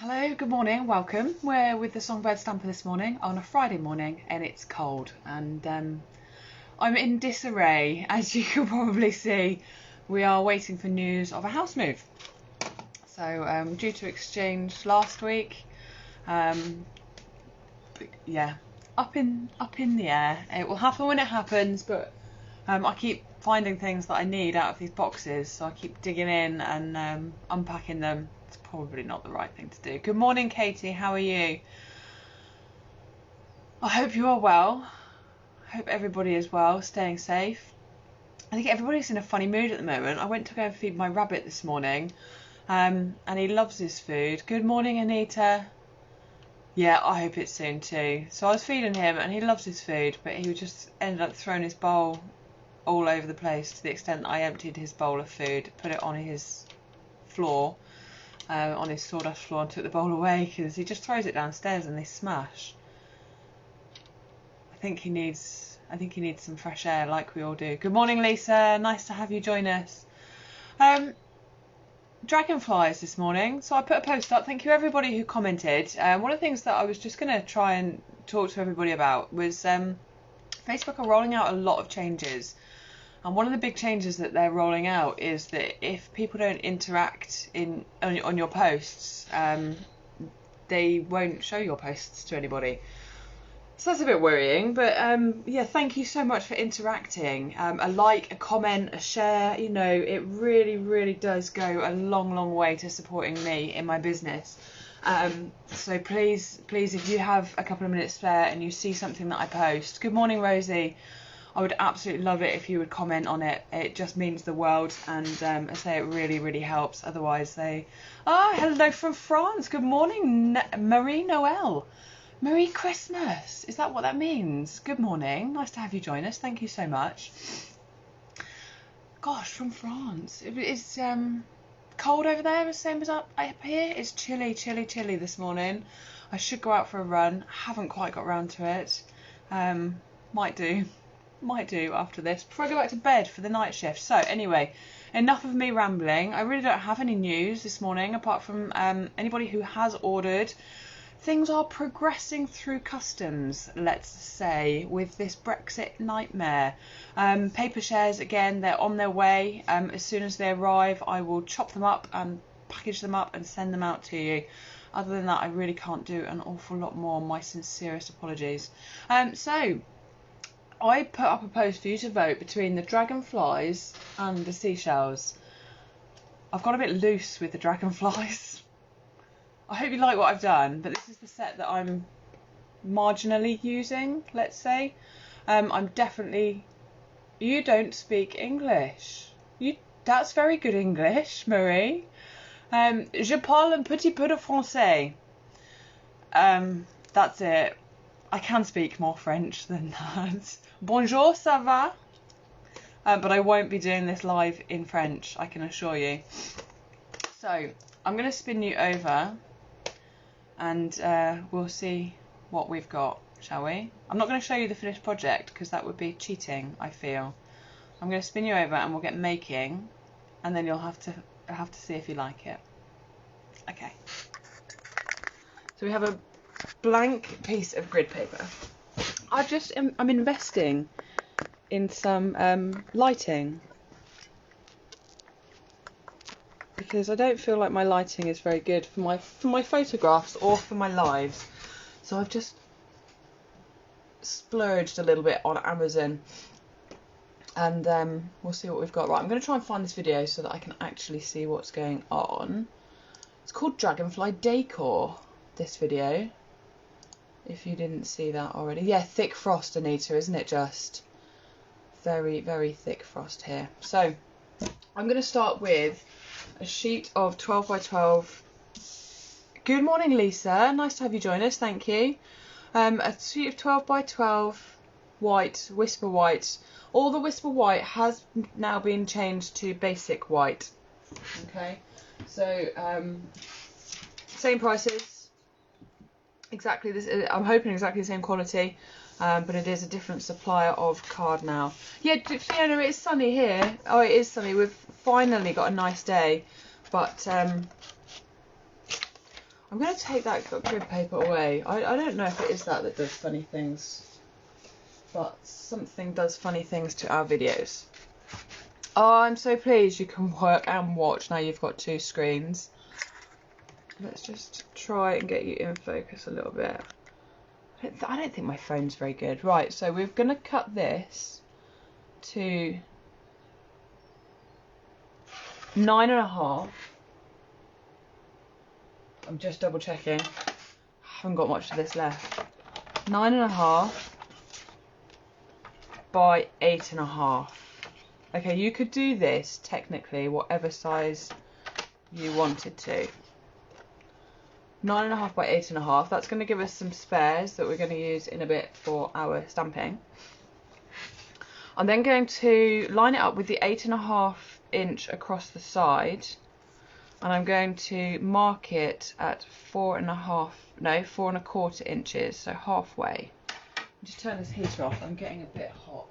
Hello, good morning, welcome. We're with the Songbird Stamper this morning on a Friday morning and it's cold and I'm in disarray. As you can probably see, we are waiting for news of a house move. So due to exchange last week, yeah, up in the air. It will happen when it happens, but I keep finding things that I need out of these boxes, so I keep digging in and unpacking them. It's probably not the right thing to do. Good morning, Katie. How are you? I hope you are well. I hope everybody is well, staying safe. I think everybody's in a funny mood at the moment. I went to go and feed my rabbit this morning, and he loves his food. Good morning, Anita. Yeah, I hope it's soon too. So I was feeding him, and he loves his food, but he just ended up throwing his bowl all over the place to the extent that I emptied his bowl of food, put it on his floor, on his sawdust floor, and took the bowl away because he just throws it downstairs and they smash. I think he needs some fresh air, like we all do. Good morning, Lisa. Nice to have you join us. Dragonflies this morning. So I put a post up. Thank you everybody who commented. One of the things that I was just going to try and talk to everybody about was Facebook are rolling out a lot of changes. And one of the big changes that they're rolling out is that if people don't interact on your posts, they won't show your posts to anybody. So that's a bit worrying, but yeah, thank you so much for interacting. A like, a comment, a share, you know, it really, really does go a long, long way to supporting me in my business. So please, if you have a couple of minutes spare and you see something that I post, good morning, Rosie. I would absolutely love it if you would comment on it. It just means the world, and I say it really, really helps. Otherwise, hello from France. Good morning, Marie Noel. Merry Christmas. Is that what that means? Good morning. Nice to have you join us. Thank you so much. Gosh, from France. It's cold over there, the same as up here. It's chilly this morning. I should go out for a run. Haven't quite got round to it. Might do after this, before I go back to bed for the night shift. So anyway, enough of me rambling. I really don't have any news this morning, apart from anybody who has ordered. Things are progressing through customs, let's say, with this Brexit nightmare. Paper shares, again, they're on their way. As soon as they arrive, I will chop them up and package them up and send them out to you. Other than that, I really can't do an awful lot more. My sincerest apologies. So I put up a post for you to vote between the dragonflies and the seashells. I've got a bit loose with the dragonflies. I hope you like what I've done, but this is the set that I'm marginally using, let's say. I'm definitely... You don't speak English. That's very good English, Marie. Je parle un petit peu de français. That's it. I can speak more French than that. Bonjour, ça va? But I won't be doing this live in French, I can assure you. So, I'm going to spin you over and we'll see what we've got, shall we? I'm not going to show you the finished project because that would be cheating, I feel. I'm going to spin you over and we'll get making, and then you'll have to see if you like it. Okay. So we have a blank piece of grid paper. I'm investing in some lighting, because I don't feel like my lighting is very good for my photographs or for my lives. So I've just splurged a little bit on Amazon, and we'll see what we've got. Right, I'm going to try and find this video so that I can actually see what's going on. It's called Dragonfly Decor, this video, if you didn't see that already. Yeah, thick frost, Anita, isn't it just? Very, very thick frost here. So I'm going to start with a sheet of 12 by 12. Good morning, Lisa. Nice to have you join us. Thank you. A sheet of 12 by 12 white, whisper white. All the whisper white has now been changed to basic white. Okay, so same prices, exactly this. I'm hoping exactly the same quality, but it is a different supplier of card now. Yeah, Fiona, it's sunny here. Oh, it is sunny. We've finally got a nice day, but I'm going to take that grid paper away. I don't know if it is that does funny things, but something does funny things to our videos. Oh, I'm so pleased you can work and watch. Now you've got two screens. Let's just try and get you in focus a little bit. I don't think my phone's very good. Right, so we're going to cut this to 9.5. I'm just double checking. I haven't got much of this left. 9.5 by 8.5. Okay, you could do this technically whatever size you wanted to. 9.5 by 8.5. That's going to give us some spares that we're going to use in a bit for our stamping. I'm then going to line it up with the 8.5 inch across the side, and I'm going to mark it at 4.25 inches, so halfway. Just turn this heater off. I'm getting a bit hot.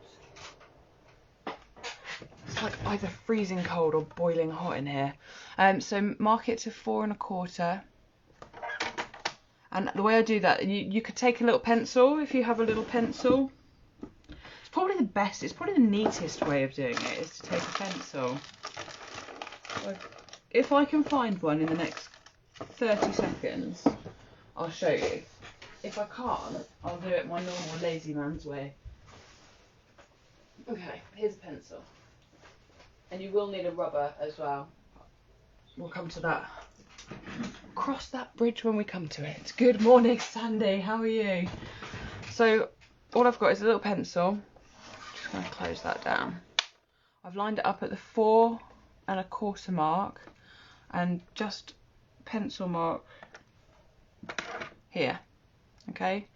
It's like either freezing cold or boiling hot in here. So mark it to 4.25. And the way I do that, you could take a little pencil if you have a little pencil. It's probably the best, it's probably the neatest way of doing it is to take a pencil. If I can find one in the next 30 seconds, I'll show you. If I can't, I'll do it my normal lazy man's way. Okay, here's a pencil. And you will need a rubber as well. We'll come to that. Cross that bridge when we come to it. Good morning, Sandy. How are you? So all I've got is a little pencil. Just going to close that down. I've lined it up at the 4.25 mark and just pencil mark here. Okay.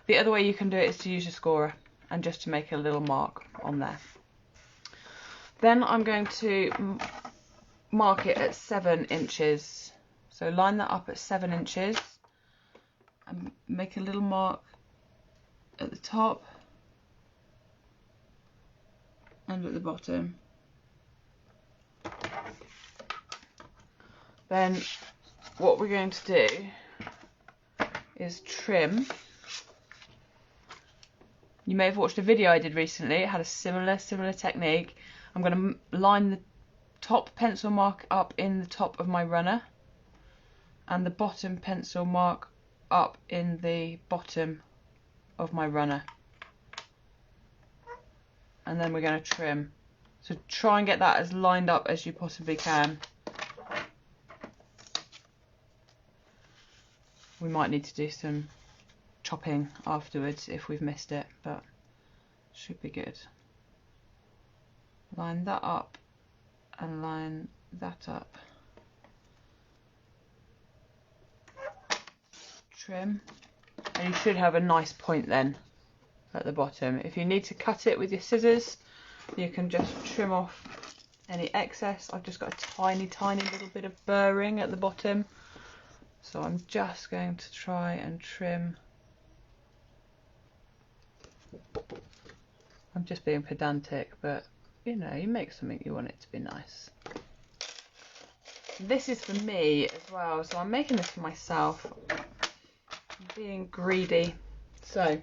The other way you can do it is to use your scorer and just to make a little mark on there. Then I'm going to mark it at 7 inches. So line that up at 7 inches and make a little mark at the top and at the bottom. Then what we're going to do is trim. You may have watched a video I did recently. It had a similar technique. I'm going to line the top pencil mark up in the top of my runner and the bottom pencil mark up in the bottom of my runner, and then we're going to trim. So try and get that as lined up as you possibly can. We might need to do some chopping afterwards if we've missed it, but should be good. Line that up and line that up. Trim, and you should have a nice point then at the bottom. If you need to cut it with your scissors, you can just trim off any excess. I've just got a tiny little bit of burring at the bottom, so I'm just going to try and trim. I'm just being pedantic, but you know, you make something, you want it to be nice. This is for me as well, so I'm making this for myself. I'm being greedy. So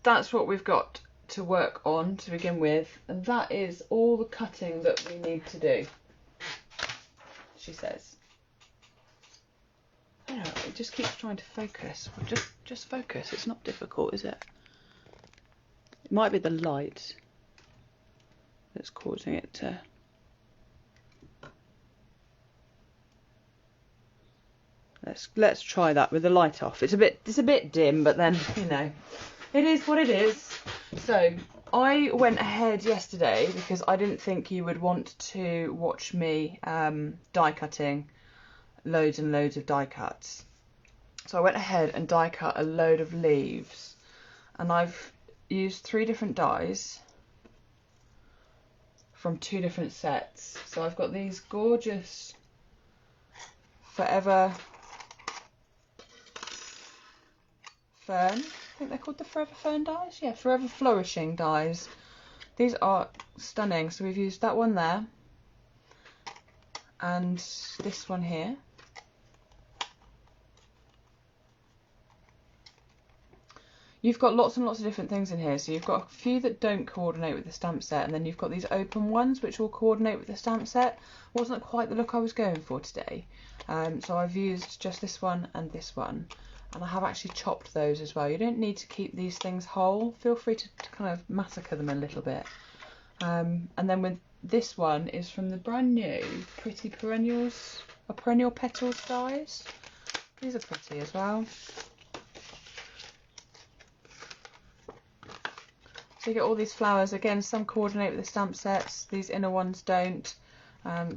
that's what we've got to work on to begin with, and that is all the cutting that we need to do, she says. I don't know, it just keeps trying to focus. Just focus. It's not difficult, is it? It might be the light that's causing it to. Let's try that with the light off. It's a bit dim, but then, you know, it is what it is. So I went ahead yesterday because I didn't think you would want to watch me die cutting loads and loads of die cuts. So I went ahead and die cut a load of leaves, and I've used 3 different dies from 2 different sets. So I've got these gorgeous Forever Fern, I think they're called the Forever Fern dies. Yeah, Forever Flourishing dies. These are stunning. So we've used that one there and this one here. you've got lots and lots of different things in here. So you've got a few that don't coordinate with the stamp set, and then you've got these open ones which will coordinate with the stamp set. Wasn't quite the look I was going for today. So I've used just this one and this one. And I have actually chopped those as well. You don't need to keep these things whole. Feel free to kind of massacre them a little bit. And then with this one is from the brand new Pretty Perennials, or Perennial Petals dies. These are pretty as well. So you get all these flowers. Again, some coordinate with the stamp sets. These inner ones don't.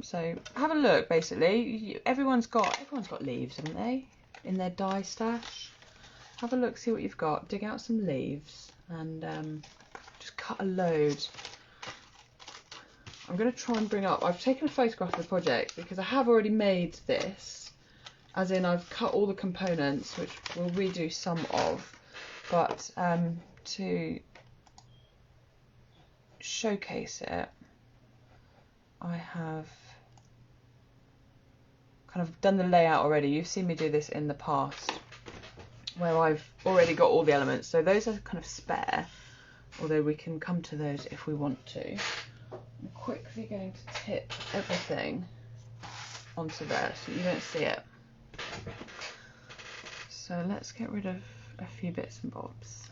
So have a look. Basically, everyone's got leaves, haven't they, in their die stash? Have a look, see what you've got. Dig out some leaves and just cut a load. I'm going to try and bring up. I've taken a photograph of the project because I have already made this. As in, I've cut all the components, which we'll redo some of, but to showcase it, I have kind of done the layout already. You've seen me do this in the past, where I've already got all the elements. So those are kind of spare, although we can come to those if we want to. I'm quickly going to tip everything onto there so you don't see it. So let's get rid of a few bits and bobs.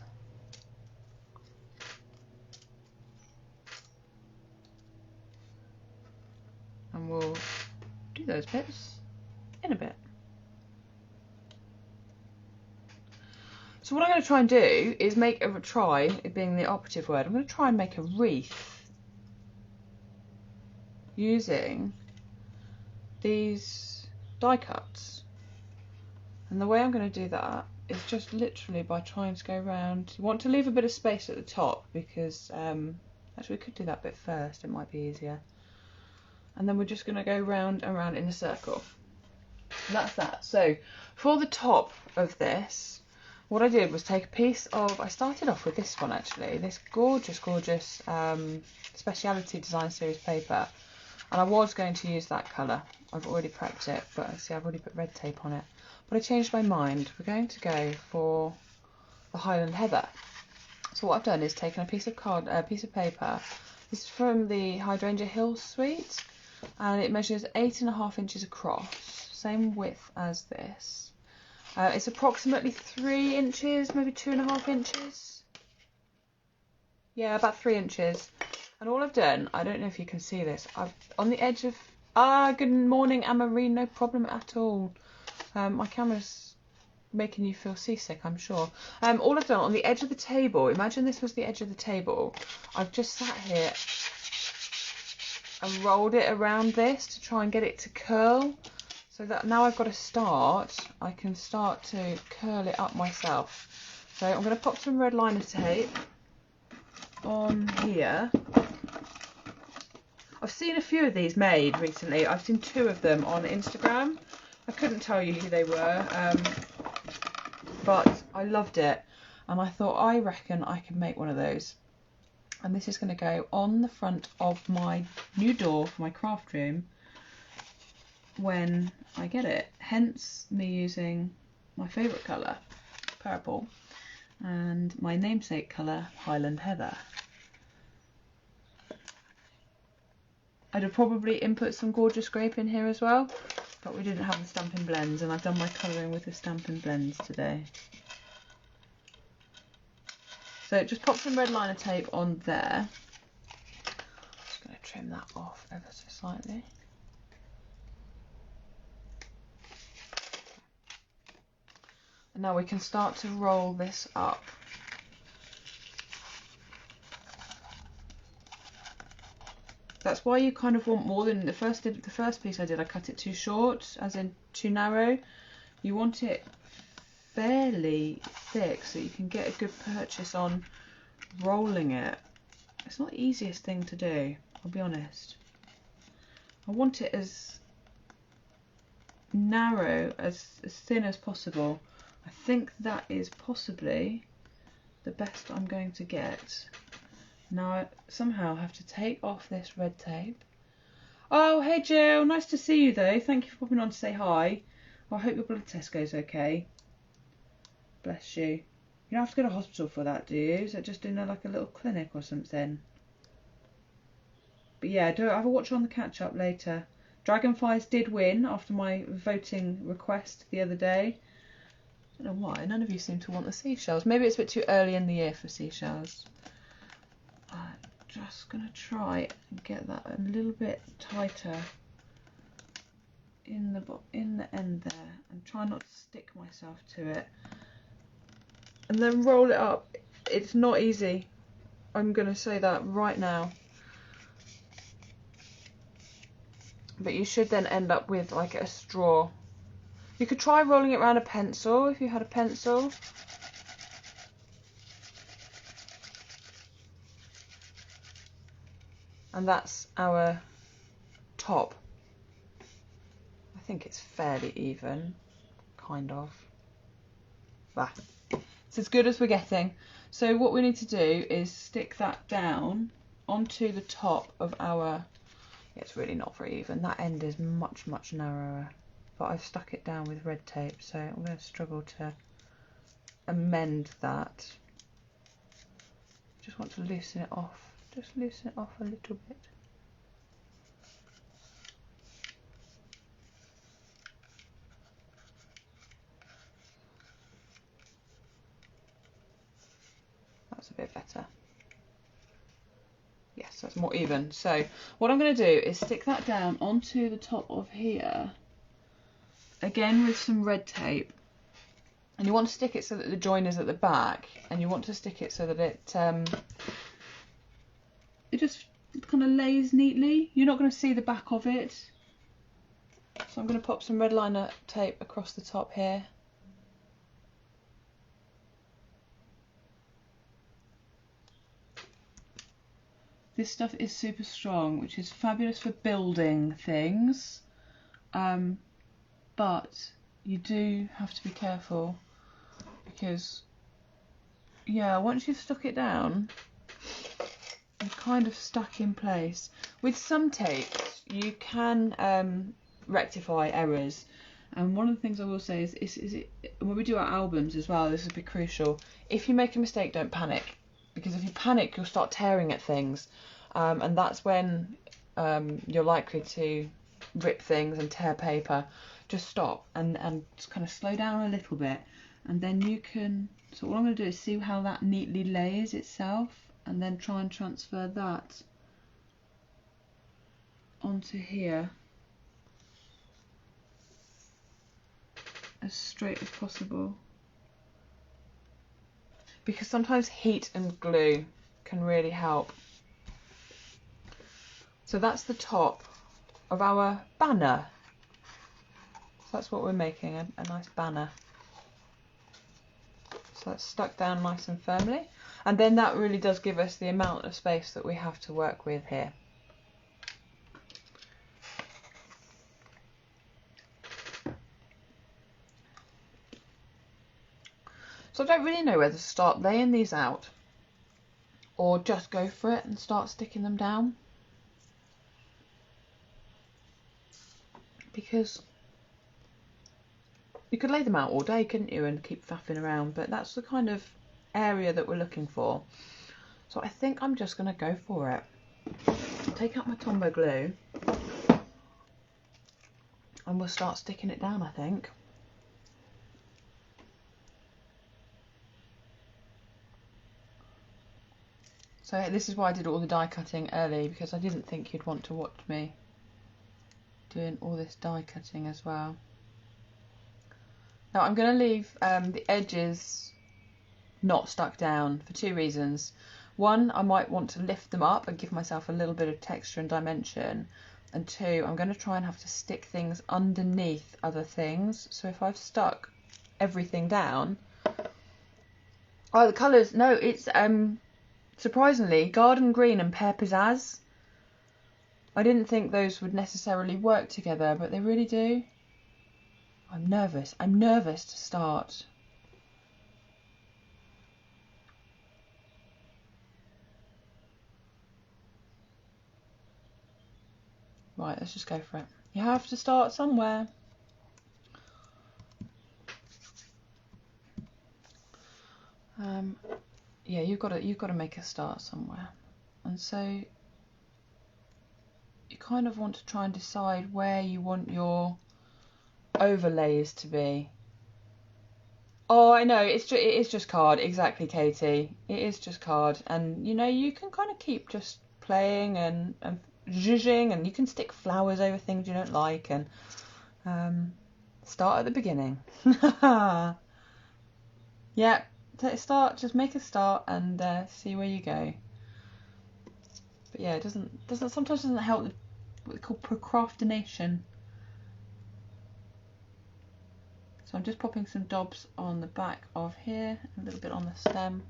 And we'll do those bits in a bit. So what I'm going to try and do is make a try, it being the operative word, I'm going to try and make a wreath using these die cuts. And the way I'm going to do that is just literally by trying to go around. You want to leave a bit of space at the top because actually we could do that bit first, it might be easier. And then we're just going to go round and round in a circle. And that's that. So for the top of this, what I did was take a piece of, I started off with this one actually, this gorgeous Speciality Design Series paper. And I was going to use that colour. I've already prepped it, but see, I've already put red tape on it. But I changed my mind. We're going to go for the Highland Heather. So what I've done is taken a piece of paper. This is from the Hydrangea Hills suite, and it measures 8.5 inches across, same width as this. It's approximately 3 inches, maybe 2.5 inches. Yeah, about 3 inches. And all I've done, I don't know if you can see this, I've on the edge of, good morning Amarine, no problem at all. My camera's making you feel seasick, I'm sure. All I've done on the edge of the table, imagine this was the edge of the table, I've just sat here and rolled it around this to try and get it to curl, so that now I've got a start, I can start to curl it up myself. So I'm going to pop some red liner tape on here. I've seen a few of these made recently. I've seen 2 of them on Instagram. I couldn't tell you who they were, but I loved it, and I thought, I reckon I can make one of those. And this is going to go on the front of my new door for my craft room when I get it. Hence me using my favourite colour, purple, and my namesake colour, Highland Heather. I'd have probably input some gorgeous grape in here as well, but we didn't have the Stampin' Blends, and I've done my colouring with the Stampin' Blends today. So just pop some red liner tape on there. Just going to trim that off ever so slightly. And now we can start to roll this up. That's why you kind of want more than the first piece I did. I cut it too short, as in too narrow. You want it fairly thick so you can get a good purchase on rolling it. It's not the easiest thing to do, I'll be honest. I want it as narrow, as thin as possible. I think that is possibly the best I'm going to get. Now I somehow have to take off this red tape. Oh, hey Jill, nice to see you though. Thank you for popping on to say hi. Well, I hope your blood test goes okay. Bless you. You don't have to go to hospital for that, do you? Is it just in like a little clinic or something? But yeah, do have a watch on the catch up later. Dragonflies did win after my voting request the other day. I don't know why, none of you seem to want the seashells. Maybe it's a bit too early in the year for seashells. I'm just going to try and get that a little bit tighter in the end there, and try not to stick myself to it. And then roll it up. It's not easy. I'm going to say that right now. But you should then end up with like a straw. You could try rolling it around a pencil if you had a pencil. And that's our top. I think it's fairly even, kind of. Ah, it's as good as we're getting. So what we need to do is stick that down onto the top of our... It's really not very even. That end is much, much narrower. But I've stuck it down with red tape, so I'm going to struggle to amend that. Just want to loosen it off. Just loosen it off a little bit. That's a bit better. Yes, that's more even. So what I'm going to do is stick that down onto the top of here, again with some red tape. And you want to stick it so that the join is at the back, and you want to stick it so that it just kind of lays neatly. You're not going to see the back of it. So I'm going to pop some red liner tape across the top here. This stuff is super strong, which is fabulous for building things, but you do have to be careful because, yeah, once you've stuck it down, you're kind of stuck in place. With some tapes, you can rectify errors, and one of the things I will say is when we do our albums as well, this will be crucial. If you make a mistake, don't panic. Because if you panic, you'll start tearing at things, and that's when you're likely to rip things and tear paper. Just stop and just kind of slow down a little bit, and then you can... So what I'm going to do is see how that neatly lays itself, and then try and transfer that onto here as straight as possible. Because sometimes heat and glue can really help. So that's the top of our banner. So that's what we're making, a nice banner. So that's stuck down nice and firmly. And then that really does give us the amount of space that we have to work with here. So I don't really know whether to start laying these out or just go for it and start sticking them down, because you could lay them out all day, couldn't you, and keep faffing around, but that's the kind of area that we're looking for. So I think I'm just going to go for it. I'll take out my Tombow glue and we'll start sticking it down, I think. So this is why I did all the die cutting early, because I didn't think you'd want to watch me doing all this die cutting as well. Now I'm going to leave the edges not stuck down for two reasons. One, I might want to lift them up and give myself a little bit of texture and dimension. And two, I'm going to try and have to stick things underneath other things. So if I've stuck everything down... Oh, the colours, no, it's... surprisingly, Garden Green and Pear Pizzazz. I didn't think those would necessarily work together, but they really do. I'm nervous. I'm nervous to start. Right, let's just go for it. You have to start somewhere. Yeah, you've got to make a start somewhere, and so you kind of want to try and decide where you want your overlays to be. Oh, I know, it is just card, exactly, Katie. It is just card, and you know, you can kind of keep just playing and zhuzhing, and you can stick flowers over things you don't like, and start at the beginning. Yeah, just make a start and see where you go. But yeah, it sometimes doesn't help what they call procrastination. So I'm just popping some dobs on the back of here, a little bit on the stem.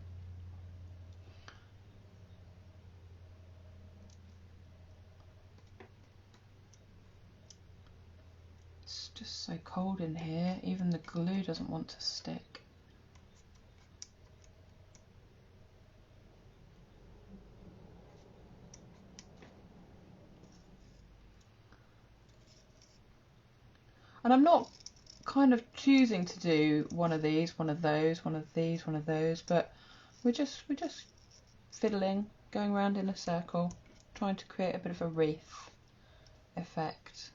It's just so cold in here, even the glue doesn't want to stick. And I'm not kind of choosing to do one of these, one of those, one of these, one of those, but we're just fiddling, going around in a circle, trying to create a bit of a wreath effect.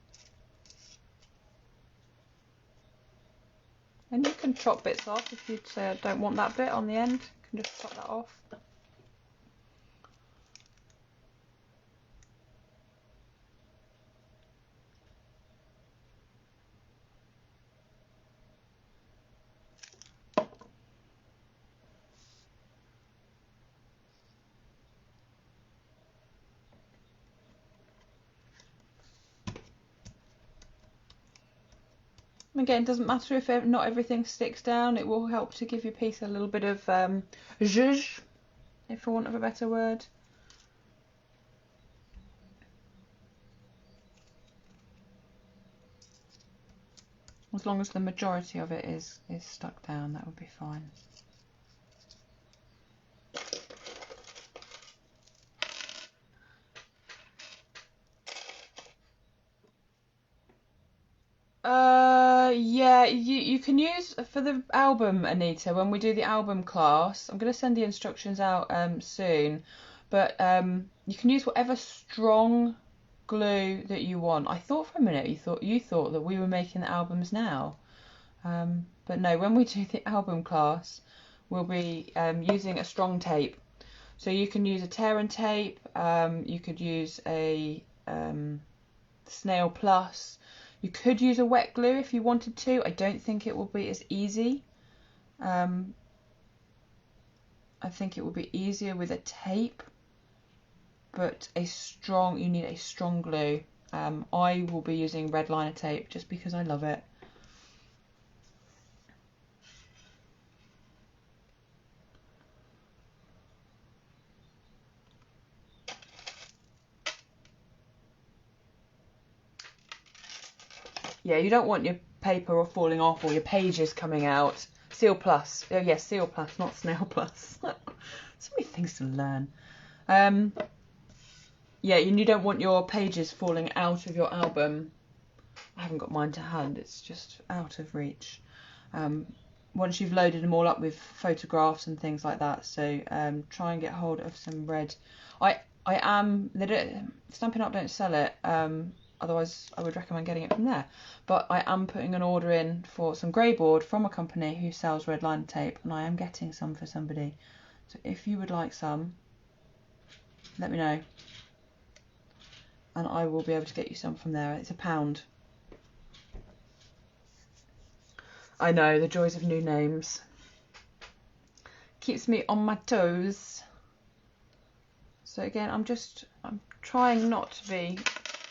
And you can chop bits off if you say I don't want that bit on the end, you can just chop that off. Again, it doesn't matter if not everything sticks down, it will help to give your piece a little bit of zhuzh, if for want of a better word. As long as the majority of it is stuck down, that would be fine. Yeah, you can use for the album, Anita, when we do the album class. I'm going to send the instructions out soon, but you can use whatever strong glue that you want. I thought for a minute you thought that we were making the albums now, but no. When we do the album class, we'll be using a strong tape. So you can use a tear and tape. You could use a Snail Plus. You could use a wet glue if you wanted to. I don't think it will be as easy. I think it will be easier with a tape, but you need a strong glue. I will be using red liner tape just because I love it. Yeah, you don't want your paper or falling off or your pages coming out. Seal Plus. Oh yes, Seal Plus, not Snail Plus. So many things to learn. Yeah, you don't want your pages falling out of your album. I haven't got mine to hand, it's just out of reach. Once you've loaded them all up with photographs and things like that, so try and get hold of some red. Stampin' Up don't sell it, otherwise I would recommend getting it from there. But I am putting an order in for some grey board from a company who sells red liner tape, and I am getting some for somebody. So if you would like some, let me know, and I will be able to get you some from there. It's £1. I know, the joys of new names. Keeps me on my toes. So again, I'm trying not to be...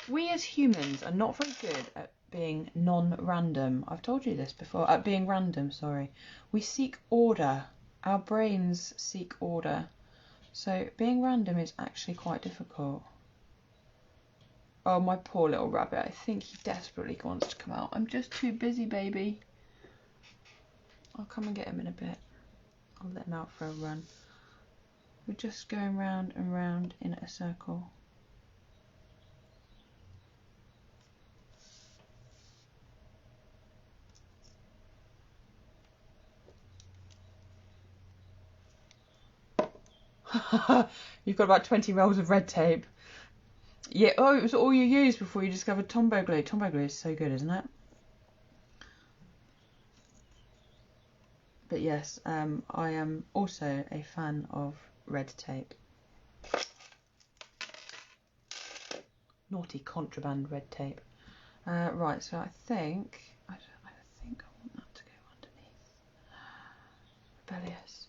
We as humans are not very good at being non-random. I've told you this before, at being random, sorry. We seek order. Our brains seek order. So being random is actually quite difficult. Oh, my poor little rabbit. I think he desperately wants to come out. I'm just too busy, baby. I'll come and get him in a bit. I'll let him out for a run. We're just going round and round in a circle. You've got about 20 rolls of red tape. Yeah, oh, it was all you used before you discovered Tombow glue. Tombow glue is so good, isn't it? But yes, I am also a fan of red tape. Naughty contraband red tape. Right, so I think I want that to go underneath. Rebellious.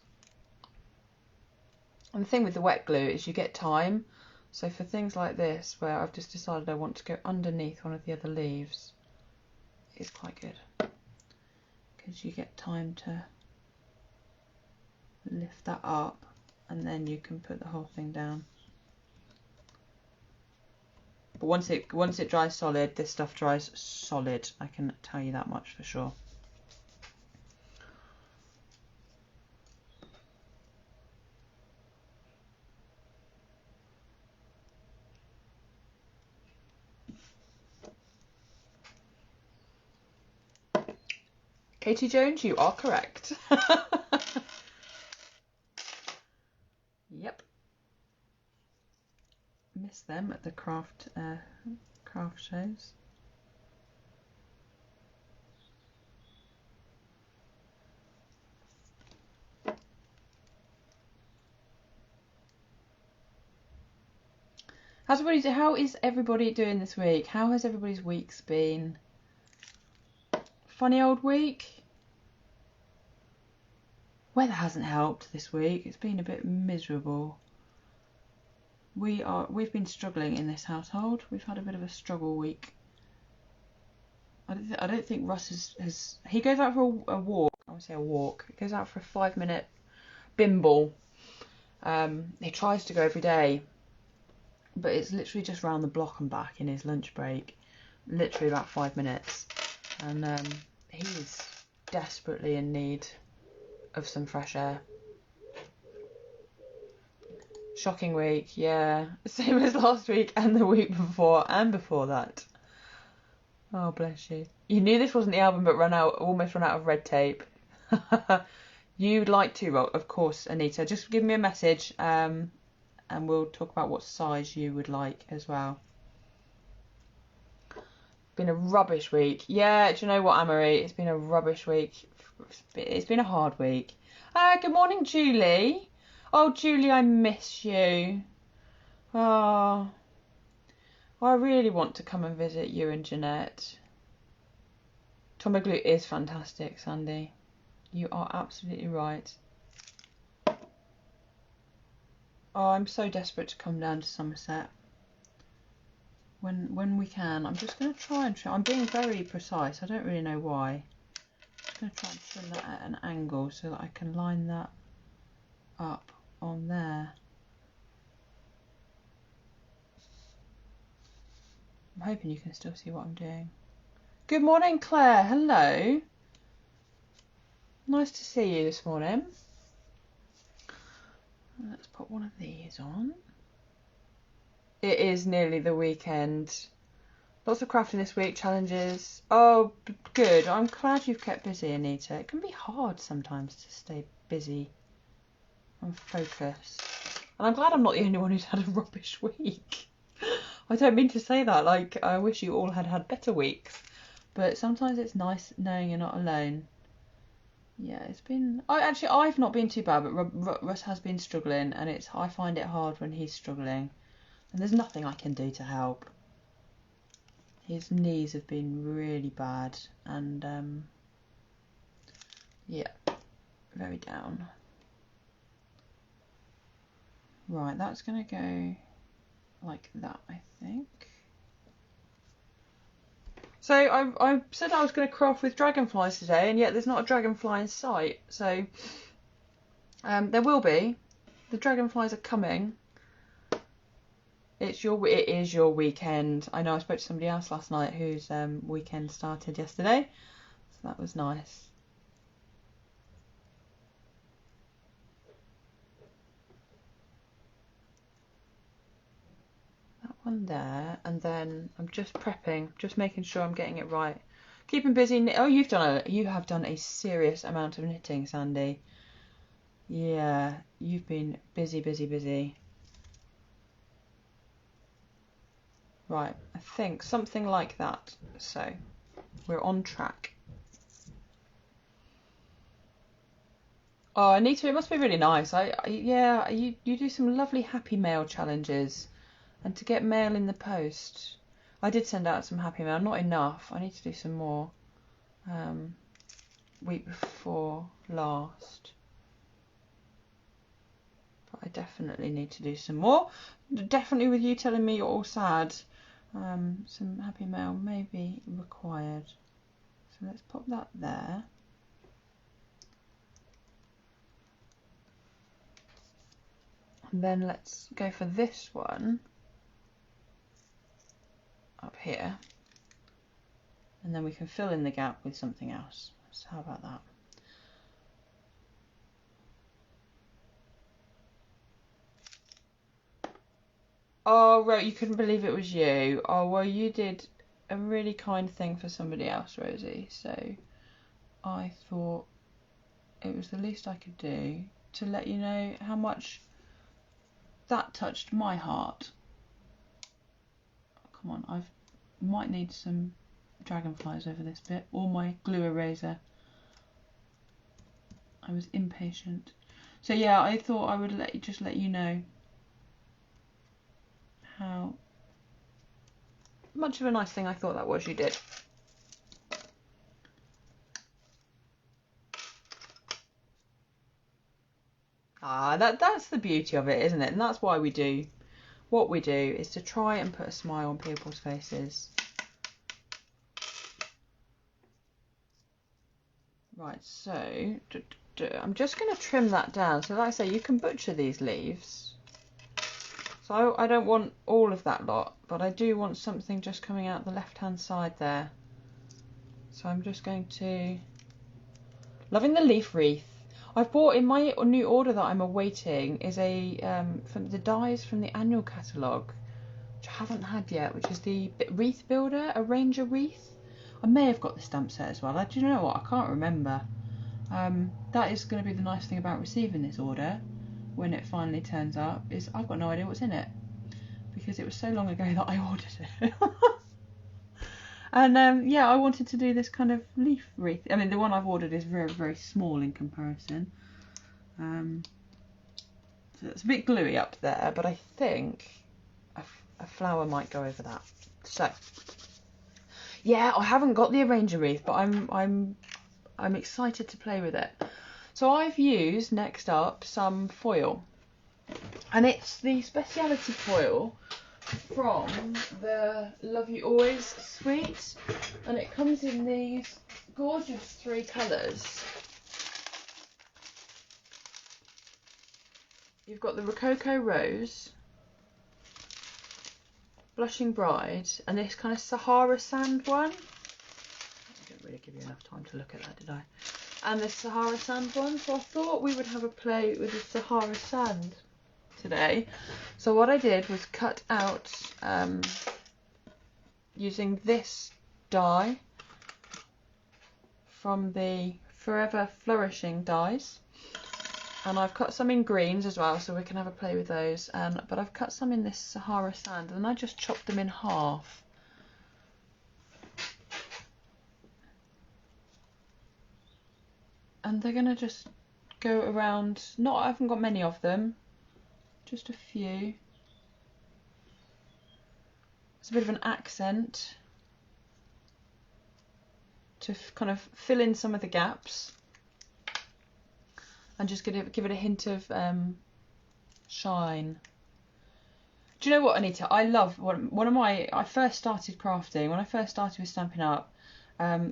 And the thing with the wet glue is you get time. So for things like this, where I've just decided I want to go underneath one of the other leaves, it's quite good. Because you get time to lift that up and then you can put the whole thing down. But once it dries solid, this stuff dries solid. I can tell you that much for sure. Katie Jones, you are correct. Yep. Miss them at the craft shows. How is everybody doing this week? How has everybody's weeks been? Funny old week? Weather hasn't helped this week. It's been a bit miserable. We've been struggling in this household. We've had a bit of a struggle week. I don't think Russ has he goes out for a walk. I would say a walk. He goes out for a 5-minute bimble. He tries to go every day, but it's literally just round the block and back in his lunch break. Literally about 5 minutes, and he is desperately in need of some fresh air. Shocking week, yeah. Same as last week and the week before and before that. Oh, bless you. You knew this wasn't the album, but almost run out of red tape. You'd like to, well, of course, Anita. Just give me a message, and we'll talk about what size you would like as well. Been a rubbish week. Yeah, do you know what, Anne-Marie? It's been a rubbish week. It's been a hard week. Good morning, Julie. Oh, Julie, I miss you. Oh, well, I really want to come and visit you and Jeanette. Tombow glue is fantastic, Sandy. You are absolutely right. Oh, I'm so desperate to come down to Somerset. When we can. I'm just going to try and trim. I'm being very precise. I don't really know why. I'm just going to try and trim that at an angle so that I can line that up on there. I'm hoping you can still see what I'm doing. Good morning, Claire. Hello. Nice to see you this morning. Let's put one of these on. It is nearly the weekend. Lots of crafting this week, challenges. Oh, good. I'm glad you've kept busy, Anita. It can be hard sometimes to stay busy and focused. And I'm glad I'm not the only one who's had a rubbish week. I don't mean to say that. Like, I wish you all had better weeks. But sometimes it's nice knowing you're not alone. Yeah, it's been... I've not been too bad, but Russ has been struggling, and I find it hard when he's struggling. And there's nothing I can do to help. His knees have been really bad, and yeah, very down. Right, that's going to go like that, I think. So I said I was going to craft with dragonflies today, and yet there's not a dragonfly in sight. So there will be. The dragonflies are coming. It is your weekend. I know I spoke to somebody else last night whose weekend started yesterday, so that was nice. That one there, and then I'm just prepping, just making sure I'm getting it right. Keeping busy. Oh, you have done a serious amount of knitting, Sandy. Yeah, you've been busy, busy, busy. Right, I think something like that. So we're on track. Oh, Anita, it must be really nice. Yeah, you do some lovely happy mail challenges, and to get mail in the post. I did send out some happy mail, not enough. I need to do some more. Week before last, but I definitely need to do some more. Definitely with you telling me you're all sad, some happy mail may be required. So let's pop that there. And then let's go for this one up here, and then we can fill in the gap with something else. So how about that? Oh, right, you couldn't believe it was you. Oh, well, you did a really kind thing for somebody else, Rosie, so I thought it was the least I could do to let you know how much that touched my heart. Come on, I might need some dragonflies over this bit, or my glue eraser. I was impatient. So yeah, I thought I would just let you know how much of a nice thing I thought that was you did. Ah, that's the beauty of it, isn't it? And that's why we do what we do, is to try and put a smile on people's faces. Right, so I'm just going to trim that down. So like I say, you can butcher these leaves. So I don't want all of that lot, but I do want something just coming out the left-hand side there. So I'm just going to... Loving the leaf wreath. I've bought in my new order that I'm awaiting is a from the dies from the annual catalogue, which I haven't had yet, which is the Wreath Builder, a Ranger wreath. I may have got the stamp set as well. Do you know what? I can't remember. That is going to be the nice thing about receiving this order when it finally turns up, is I've got no idea what's in it, because it was so long ago that I ordered it. And yeah, I wanted to do this kind of leaf wreath. I mean, the one I've ordered is very, very small in comparison. So it's a bit gluey up there, but I think a flower might go over that. So yeah, I haven't got the arranger wreath, but I'm excited to play with it. So I've used, next up, some foil, and it's the speciality foil from the Love You Always suite, and it comes in these gorgeous 3 colours. You've got the Rococo Rose, Blushing Bride, and this kind of Sahara Sand one. I didn't really give you enough time to look at that, did I? And the Sahara Sand one, so I thought we would have a play with the Sahara Sand today. So what I did was cut out, using this die from the Forever Flourishing dies, and I've cut some in greens as well, so we can have a play with those. But I've cut some in this Sahara Sand, and I just chopped them in half. And they're gonna just go around. I haven't got many of them, just a few. It's a bit of an accent to kind of fill in some of the gaps, and just give it a hint of shine. Do you know what, Anita? I love I first started crafting, when I first started with Stampin' Up.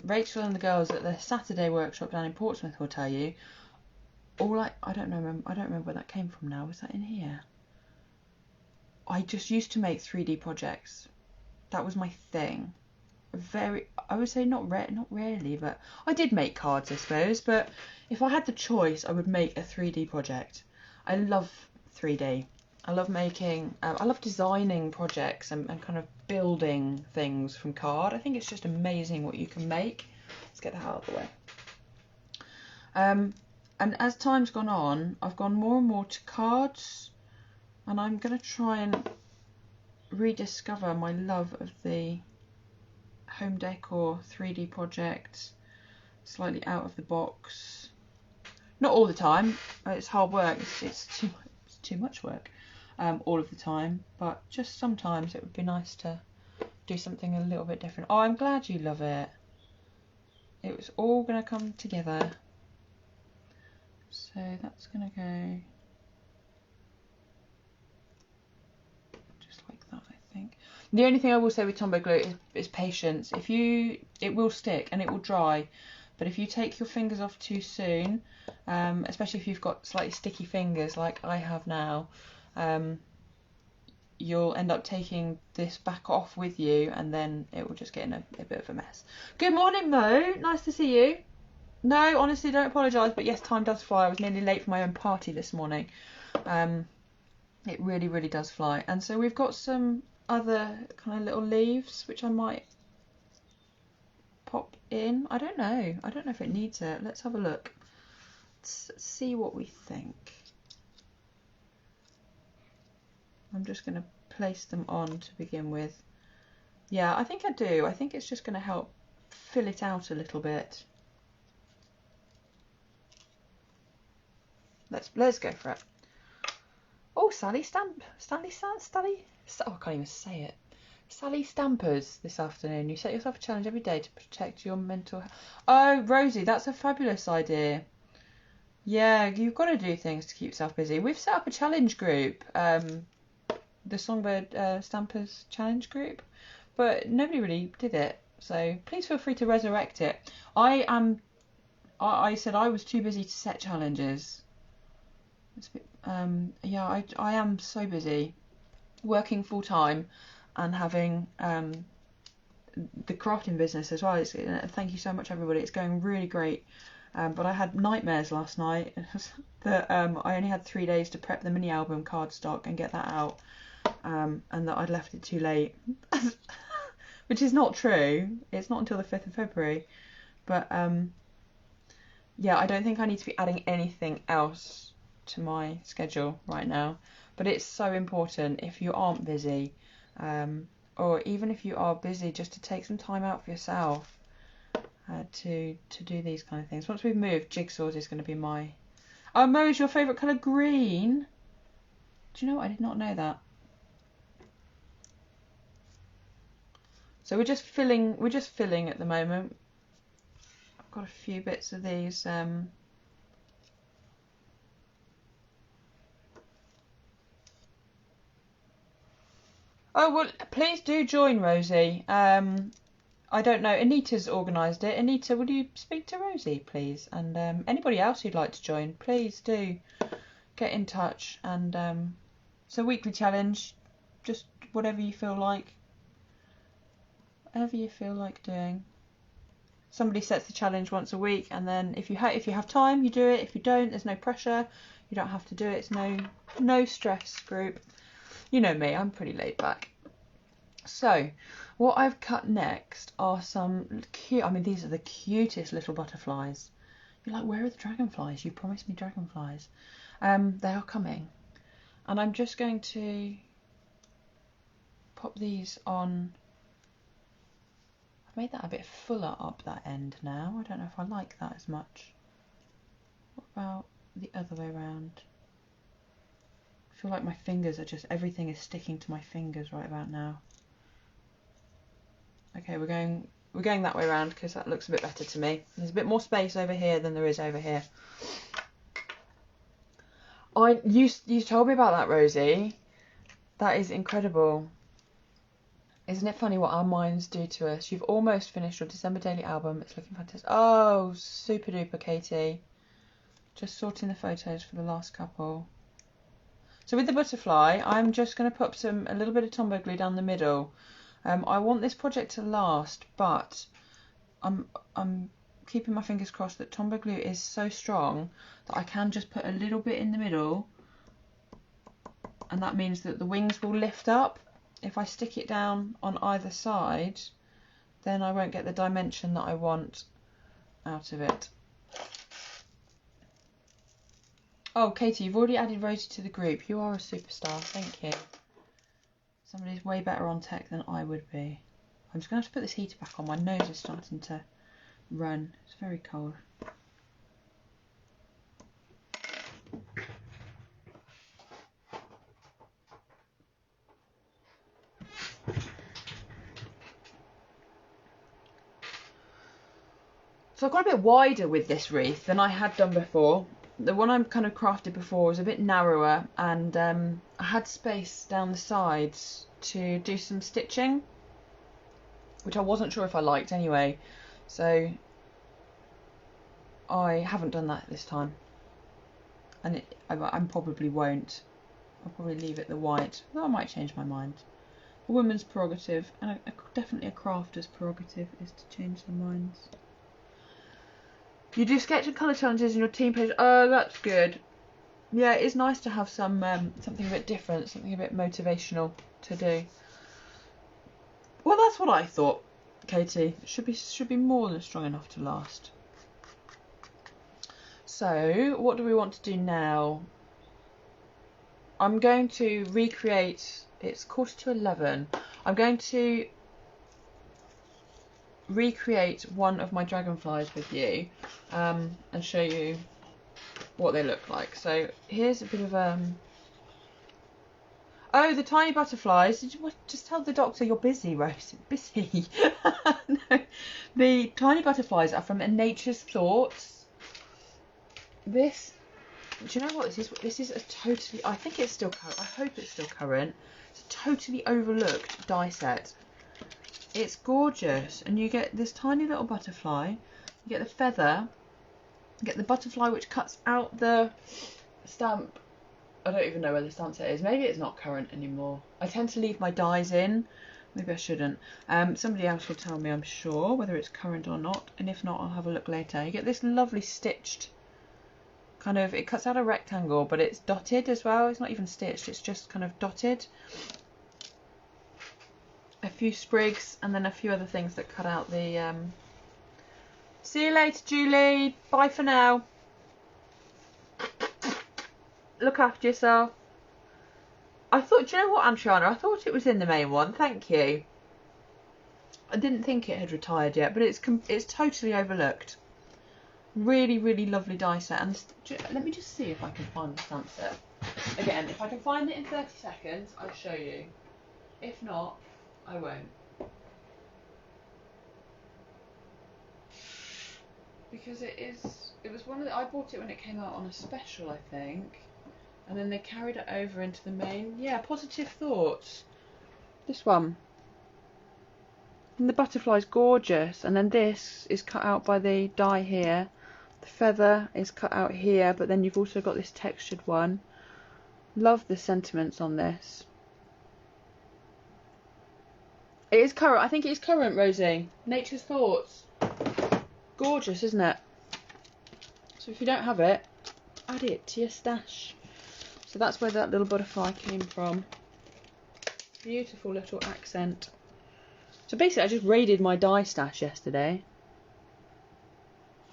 Rachel and the girls at the Saturday workshop down in Portsmouth will tell you. I don't remember where that came from now. Was that in here? I just used to make 3D projects. That was my thing. I would say not rarely, but I did make cards, I suppose. But if I had the choice, I would make a 3D project. I love 3D. I love making, I love designing projects and kind of building things from card. I think it's just amazing what you can make. Let's get that out of the way. And as time's gone on, I've gone more and more to cards, and I'm going to try and rediscover my love of the home decor 3D projects, slightly out of the box. Not all the time, it's hard work, it's too much work all of the time, but just sometimes it would be nice to do something a little bit different. Oh, I'm glad you love it. It was all going to come together. So that's going to go just like that, I think. The only thing I will say with Tombow glue is patience. It will stick and it will dry, but if you take your fingers off too soon, especially if you've got slightly sticky fingers like I have now, you'll end up taking this back off with you, and then it will just get in a bit of a mess. Good morning, Mo. Nice to see you. No, honestly, don't apologise, but yes, time does fly. I was nearly late for my own party this morning. It really, really does fly. And so we've got some other kind of little leaves, which I might pop in. I don't know. I don't know if it needs it. Let's have a look. Let's see what we think. I'm just going to place them on to begin with. Yeah, I think I do. I think it's just going to help fill it out a little bit. Let's go for it. Oh, Sally Stamp, oh, I can't even say it. Sally Stampers this afternoon. You set yourself a challenge every day to protect your mental health. Oh, Rosie, that's a fabulous idea. Yeah, you've got to do things to keep yourself busy. We've set up a challenge group, the Songbird Stampers challenge group, but nobody really did it. So please feel free to resurrect it. I said I was too busy to set challenges. It's a bit, yeah, I am so busy working full time and having the crafting business as well. Thank you so much, everybody. It's going really great. But I had nightmares last night that I only had 3 days to prep the mini album cardstock and get that out, and that I'd left it too late, which is not true. It's not until the 5th of February. But yeah, I don't think I need to be adding anything else to my schedule right now, but it's so important if you aren't busy, or even if you are busy, just to take some time out for yourself to do these kind of things. Once we've moved, jigsaws is going to be my... Oh, Mo, is your favourite colour green? Do you know what? I did not know that. So we're just filling at the moment. I've got a few bits of these Oh, well, please do join, Rosie. I don't know. Anita's organised it. Anita, will you speak to Rosie, please? And anybody else who'd like to join, please do get in touch. And it's a weekly challenge. Just whatever you feel like. Whatever you feel like doing. Somebody sets the challenge once a week, and then if you have time, you do it. If you don't, there's no pressure. You don't have to do it. It's no stress group. You know me, I'm pretty laid back. So, what I've cut next are some cute, I mean, these are the cutest little butterflies. You're like, where are the dragonflies? You promised me dragonflies. They are coming. And I'm just going to pop these on. I've made that a bit fuller up that end now. I don't know if I like that as much. What about the other way around? I feel like my fingers are just, everything is sticking to my fingers right about now. Okay, we're going that way around because that looks a bit better to me. There's a bit more space over here than there is over here. You told me about that, Rosie. That is incredible. Isn't it funny what our minds do to us? You've almost finished your December daily album. It's looking fantastic. Oh, super duper, Katie. Just sorting the photos for the last couple. So with the butterfly, I'm just going to put a little bit of Tombow glue down the middle. I want this project to last, but I'm keeping my fingers crossed that Tombow glue is so strong that I can just put a little bit in the middle, and that means that the wings will lift up. If I stick it down on either side, then I won't get the dimension that I want out of it. Oh, Katie, you've already added Rosie to the group. You are a superstar. Thank you. Somebody's way better on tech than I would be. I'm just going to have to put this heater back on. My nose is starting to run. It's very cold. So I've got a bit wider with this wreath than I had done before. The one I kind of crafted before was a bit narrower, and I had space down the sides to do some stitching, which I wasn't sure if I liked anyway. So I haven't done that this time, and I probably won't. I'll probably leave it the white, though I might change my mind. A woman's prerogative, and definitely a crafter's prerogative, is to change their minds. You do sketch and colour challenges in your team page. Oh, that's good. Yeah, it is nice to have some something a bit different, something a bit motivational to do. Well, that's what I thought, Katie. It should be more than strong enough to last. So, what do we want to do now? I'm going to recreate. It's 11:15. I'm going to recreate one of my dragonflies with you and show you what they look like. So here's a bit of oh, the tiny butterflies. Did you just tell the doctor you're busy, Rose? Busy. No. The tiny butterflies are from A Nature's Thoughts. This, do you know what this is? This is a totally, I think it's still current. I hope it's still current. It's a totally overlooked die set. It's gorgeous, and you get this tiny little butterfly, you get the feather, you get the butterfly which cuts out the stamp. I don't even know where the stamp set is. Maybe it's not current anymore. I tend to leave my dies in. Maybe I shouldn't. Somebody else will tell me, I'm sure, whether it's current or not, and if not, I'll have a look later. You get this lovely stitched kind of, it cuts out a rectangle, but it's dotted as well. It's not even stitched, it's just kind of dotted. A few sprigs, and then a few other things that cut out the See you later, Julie. Bye for now. Look after yourself. I thought, do you know what, Antriana? I thought it was in the main one. Thank you. I didn't think it had retired yet, but it's totally overlooked. Really, really lovely die set. And let me just see if I can find the stamp set. Again, if I can find it in 30 seconds, I'll show you. If not, I won't. Because it was one of the, I bought it when it came out on a special, I think. And then they carried it over into the main. Yeah, Positive Thoughts. This one. And the butterfly's gorgeous. And then this is cut out by the die here. The feather is cut out here, but then you've also got this textured one. Love the sentiments on this. It is current. I think it is current, Rosie. Nature's Thoughts. Gorgeous, isn't it? So if you don't have it, add it to your stash. So that's where that little butterfly came from. Beautiful little accent. So basically I just raided my die stash yesterday.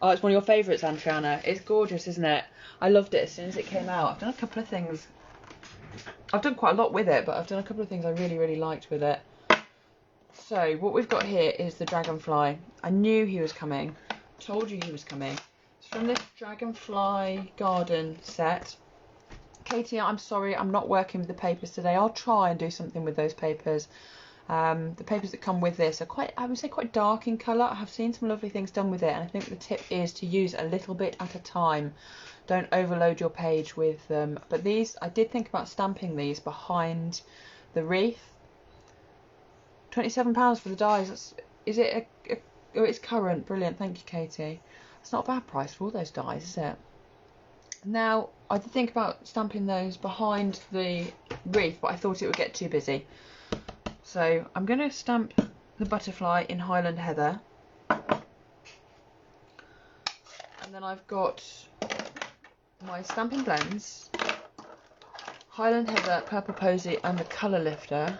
Oh, it's one of your favourites, Antriana. It's gorgeous, isn't it? I loved it as soon as it came out. I've done a couple of things. I've done quite a lot with it, but I've done a couple of things I really, really liked with it. So what we've got here is the dragonfly. I knew he was coming. Told you he was coming. It's from this Dragonfly Garden set. Katie, I'm sorry, I'm not working with the papers today. I'll try and do something with those papers. The papers that come with this are quite, I would say, quite dark in colour. I have seen some lovely things done with it, and I think the tip is to use a little bit at a time. Don't overload your page with them. But these, I did think about stamping these behind the wreath. £27 for the dies. Is it oh, it's current. Brilliant. Thank you, Katie. It's not a bad price for all those dies, is it? Now, I did think about stamping those behind the wreath, but I thought it would get too busy. So I'm going to stamp the butterfly in Highland Heather. And then I've got my Stampin' Blends, Highland Heather, Purple Posy and the Colour Lifter.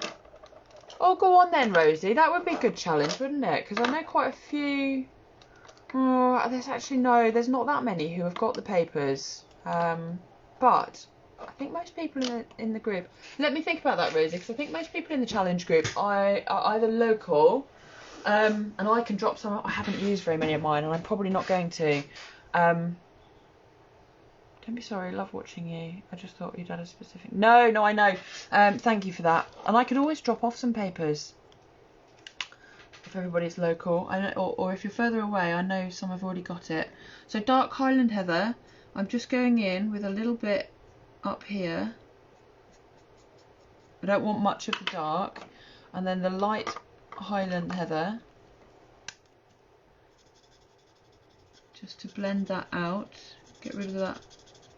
Oh, go on then, Rosie. That would be a good challenge, wouldn't it? Because I know quite a few. Oh, there's not that many who have got the papers. but I think most people in the group, let me think about that, Rosie, because I think most people in the challenge group are either local, and I can drop some. I haven't used very many of mine, and I'm probably not going to. Don't be sorry, love watching you. I just thought you'd had a specific. No, I know. Thank you for that. And I could always drop off some papers if everybody's local. Or if you're further away, I know some have already got it. So dark Highland Heather, I'm just going in with a little bit up here. I don't want much of the dark. And then the light Highland Heather, just to blend that out, get rid of that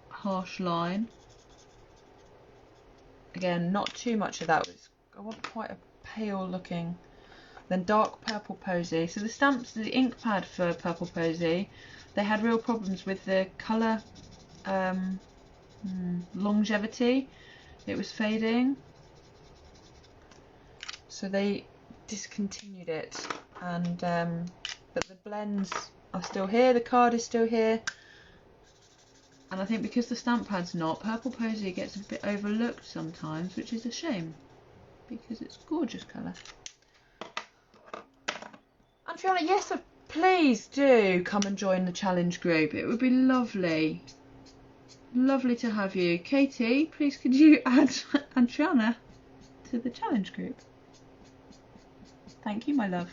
harsh line. Again, not too much of that. I want quite a pale looking. Then dark purple posy. So the stamps, the ink pad for purple posy, they had real problems with the colour longevity. It was fading, so they discontinued it. And but the blends are still here. The card is still here. And I think because the stamp pad's not, purple posy gets a bit overlooked sometimes, which is a shame because it's a gorgeous colour. And Fiona, yes, please do come and join the challenge group. It would be lovely. Lovely to have you. Katie, please could you add Antriana to the challenge group? Thank you, my love.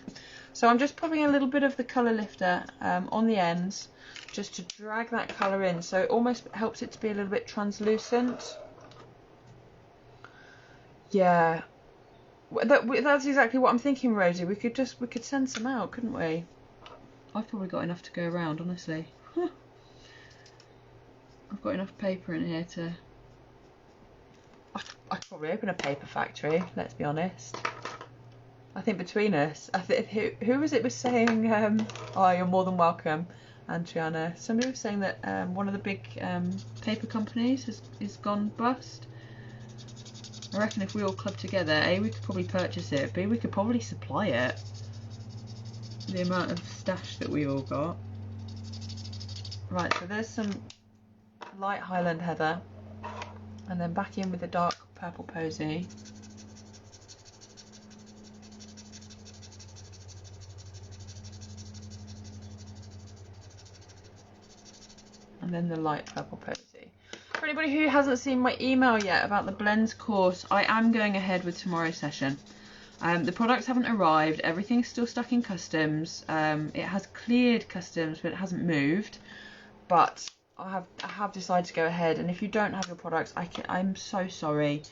So I'm just putting a little bit of the colour lifter on the ends, just to drag that colour in, so it almost helps it to be a little bit translucent. Yeah, that's exactly what I'm thinking, Rosie. We could send some out, couldn't we? I've probably got enough to go around, honestly. I've got enough paper in here to. I could probably open a paper factory. Let's be honest. I think between us, who was saying? Oh, you're more than welcome, Antriana. Somebody was saying that one of the big paper companies is gone bust. I reckon if we all club together, A, we could probably purchase it, B, we could probably supply it. The amount of stash that we all got. Right, so there's some light Highland Heather, and then back in with the dark purple posy. And then the light purple posy. For anybody who hasn't seen my email yet about the blends course, I am going ahead with tomorrow's session. The products haven't arrived, everything's still stuck in customs. It has cleared customs, but it hasn't moved. But I have decided to go ahead, and if you don't have your products, I'm so sorry.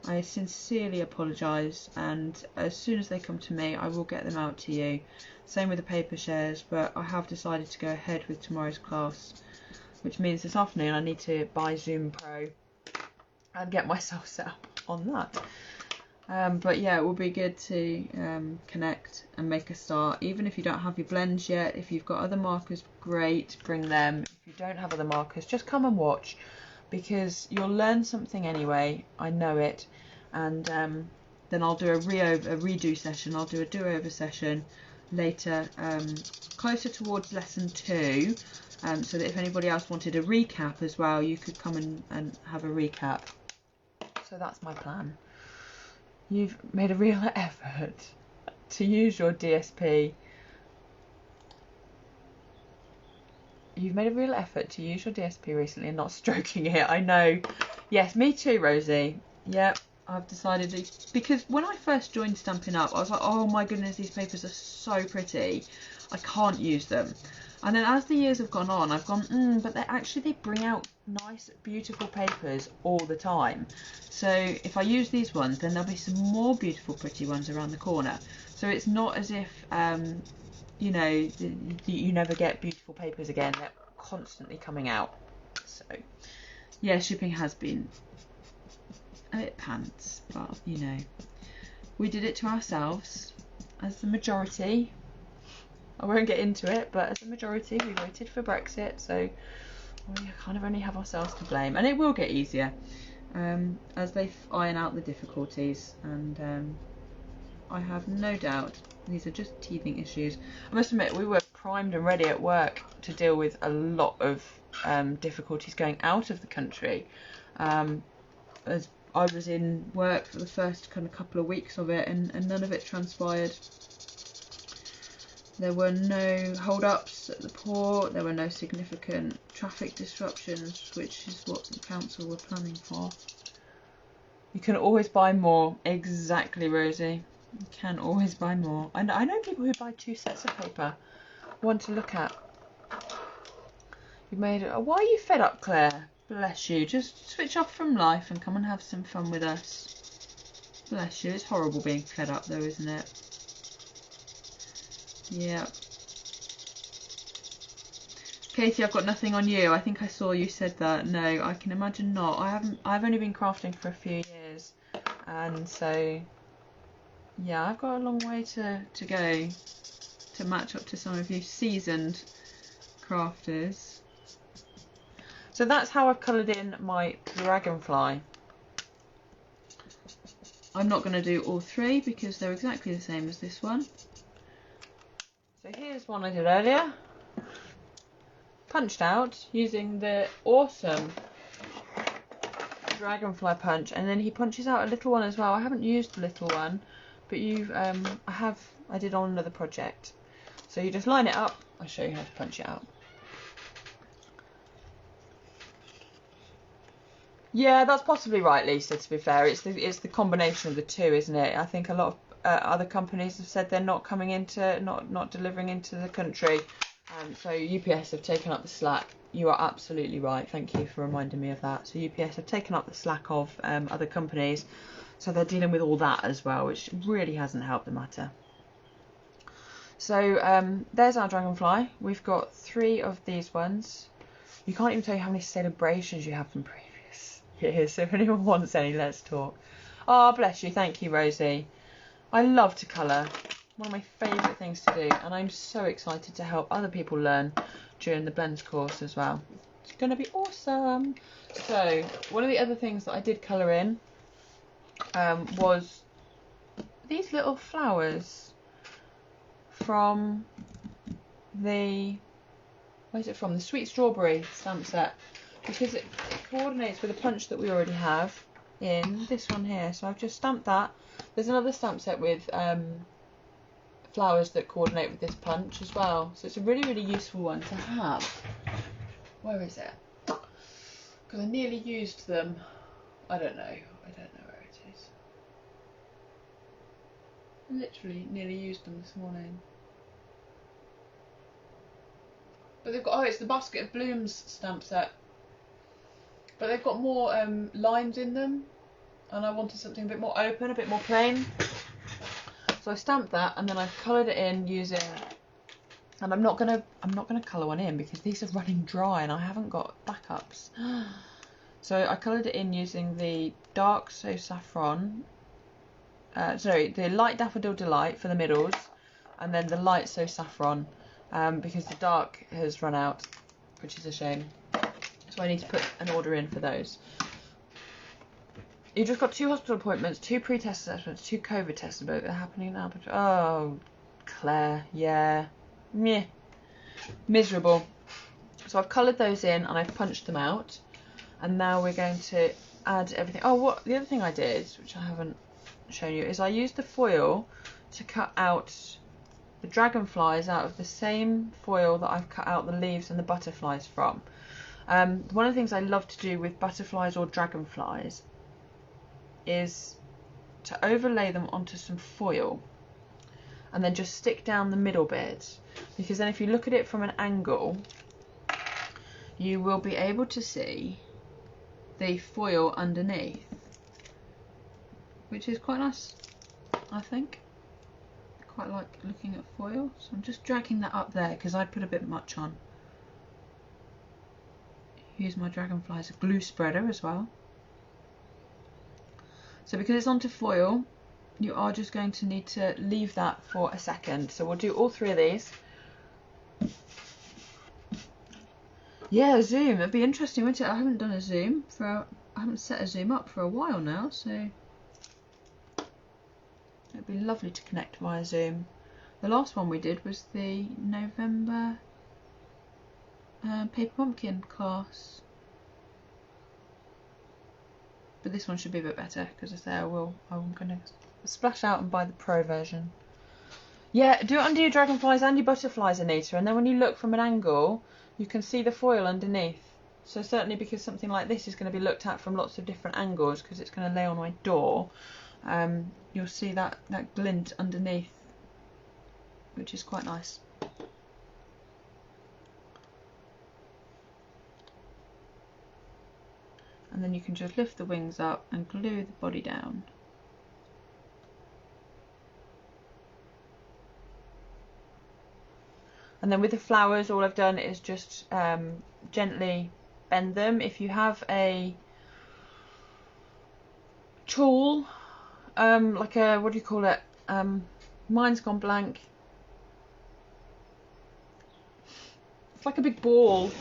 I sincerely apologise, and as soon as they come to me, I will get them out to you. Same with the paper shares, but I have decided to go ahead with tomorrow's class, which means this afternoon I need to buy Zoom Pro and get myself set up on that. But yeah, it will be good to connect and make a start. Even if you don't have your blends yet, if you've got other markers, great, bring them. If you don't have other markers, just come and watch, because you'll learn something anyway. I know it. And then I'll do a redo session. I'll do a do-over session later, closer towards lesson 2. So that if anybody else wanted a recap as well, you could come and have a recap. So that's my plan. You've made a real effort to use your DSP. You've made a real effort to use your DSP recently and not stroking it. I know. Yes, me too, Rosie. Yep, I've decided to, because when I first joined Stampin' Up, I was like, oh my goodness, these papers are so pretty. I can't use them. And then as the years have gone on, I've gone, but they bring out nice, beautiful papers all the time. So if I use these ones, then there'll be some more beautiful, pretty ones around the corner. So it's not as if, you know, you never get beautiful papers again. They're constantly coming out. So yeah, shipping has been a bit pants, but you know, we did it to ourselves as the majority. I won't get into it, but as a majority, we voted for Brexit, so we kind of only have ourselves to blame. And it will get easier as they iron out the difficulties. And I have no doubt these are just teething issues. I must admit, we were primed and ready at work to deal with a lot of difficulties going out of the country. As I was in work for the first kind of couple of weeks of it, and none of it transpired. There were no hold-ups at the port, there were no significant traffic disruptions, which is what the council were planning for. You can always buy more. Exactly, Rosie. You can always buy more. I know people who buy 2 sets of paper. One to look at. You've made it. Oh, why are you fed up, Claire? Bless you. Just switch off from life and come and have some fun with us. Bless you. It's horrible being fed up though, isn't it? Yeah. Katie, I've got nothing on you. I think I saw you said that. No, I can imagine not. I've only been crafting for a few years, and so yeah, I've got a long way to go to match up to some of you seasoned crafters. So that's how I've coloured in my dragonfly. I'm not going to do all 3 because they're exactly the same as this one. So here's one I did earlier, punched out using the awesome dragonfly punch, and then he punches out a little one as well. I haven't used the little one, but I did on another project. So you just line it up. I'll show you how to punch it out. Yeah, that's possibly right, Lisa, to be fair. It's the combination of the two, isn't it? I think a lot of other companies have said they're not coming into, not delivering into the country. So UPS have taken up the slack. You are absolutely right. Thank you for reminding me of that. So UPS have taken up the slack of other companies. So they're dealing with all that as well, which really hasn't helped the matter. So there's our dragonfly. We've got 3 of these ones. You can't even tell you how many celebrations you have from previous years. So if anyone wants any, let's talk. Oh, bless you. Thank you, Rosie. I love to colour. One of my favourite things to do, and I'm so excited to help other people learn during the blends course as well. It's going to be awesome. So one of the other things that I did colour in was these little flowers from the, where's it from? The Sweet Strawberry stamp set, because it coordinates with a punch that we already have in this one here. So I've just stamped that. There's another stamp set with flowers that coordinate with this punch as well. So it's a really, really useful one to have. Where is it? Because I nearly used them. I don't know where it is. I literally nearly used them this morning. But they've got, oh, it's the Basket of Blooms stamp set. But they've got more lines in them, and I wanted something a bit more open, a bit more plain. So I stamped that, and then I've coloured it in using, and I'm not gonna colour one in because these are running dry and I haven't got backups. So I coloured it in using the dark So Saffron, the light Daffodil Delight for the middles, and then the light So Saffron, because the dark has run out, which is a shame. So I need to put an order in for those. You just got 2 hospital appointments, 2 pre-test assessments, 2 COVID tests, but they're happening now. But oh, Claire, yeah, meh, miserable. So I've coloured those in and I've punched them out, and now we're going to add everything. Oh, what the other thing I did, which I haven't shown you, is I used the foil to cut out the dragonflies out of the same foil that I've cut out the leaves and the butterflies from. One of the things I love to do with butterflies or dragonflies is to overlay them onto some foil and then just stick down the middle bit, because then if you look at it from an angle you will be able to see the foil underneath, which is quite nice, I think. I quite like looking at foil, so I'm just dragging that up there because I put a bit much on. Use my dragonfly as a glue spreader as well. So because it's onto foil, you are just going to need to leave that for a second. So we'll do all 3 of these. Yeah, zoom. It'd be interesting, wouldn't it? I haven't done a zoom I haven't set a zoom up for a while now, so it'd be lovely to connect via Zoom. The last one we did was the November Paper Pumpkin class. But this one should be a bit better because I say I'm going to splash out and buy the pro version. Yeah, do it under your dragonflies and your butterflies, Anita, and then when you look from an angle, you can see the foil underneath. So certainly because something like this is going to be looked at from lots of different angles because it's going to lay on my door, you'll see that glint underneath, which is quite nice. And then you can just lift the wings up and glue the body down. And then with the flowers, all I've done is just gently bend them. If you have a tool, like a, what do you call it? Mine's gone blank. It's like a big ball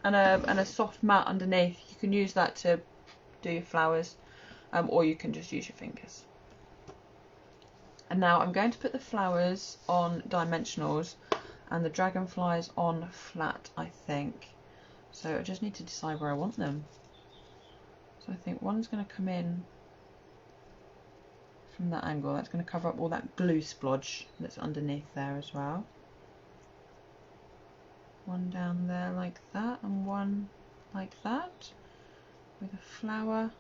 and a soft mat underneath. You can use that to do your flowers, or you can just use your fingers. And now I'm going to put the flowers on dimensionals and the dragonflies on flat, I think. So I just need to decide where I want them. So I think one's going to come in from that angle. That's going to cover up all that glue splodge that's underneath there as well. One down there like that, and one like that, with a flower,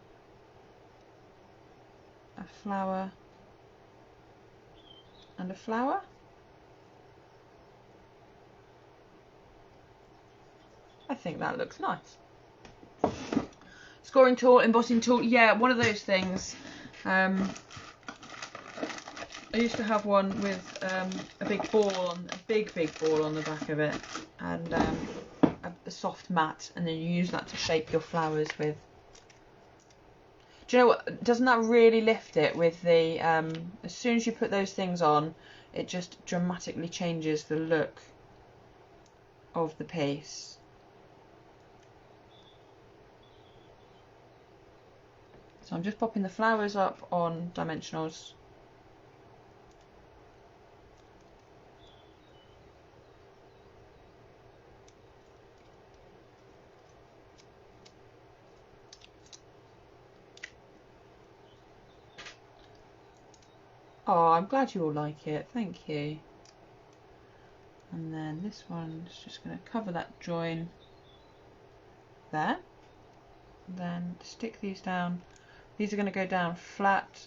and a flower. I think that looks nice. Scoring tool, embossing tool, yeah, one of those things. I used to have one with a big ball on, a big ball on the back of it, and a soft mat, and then you use that to shape your flowers with. Do you know what? Doesn't that really lift it with the? As soon as you put those things on, it just dramatically changes the look of the piece. So I'm just popping the flowers up on dimensionals. Oh, I'm glad you all like it, thank you. And then this one's just going to cover that join there. Then stick these down. These are going to go down flat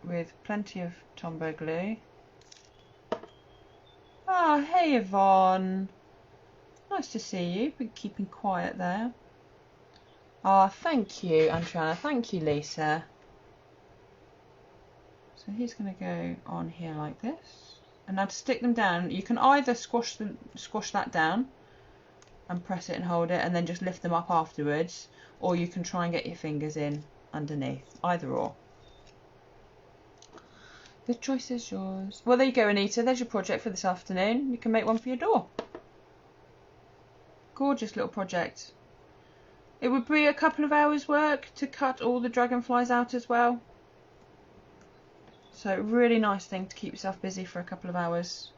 with plenty of Tombow glue. Ah, hey Yvonne. Nice to see you. Been keeping quiet there. Ah, thank you, Andriana. Thank you, Lisa. So he's going to go on here like this. And now to stick them down, you can either squash that down and press it and hold it and then just lift them up afterwards, or you can try and get your fingers in underneath. Either or. The choice is yours. Well, there you go, Anita. There's your project for this afternoon. You can make one for your door. Gorgeous little project. It would be a couple of hours work to cut all the dragonflies out as well. So really nice thing to keep yourself busy for a couple of hours.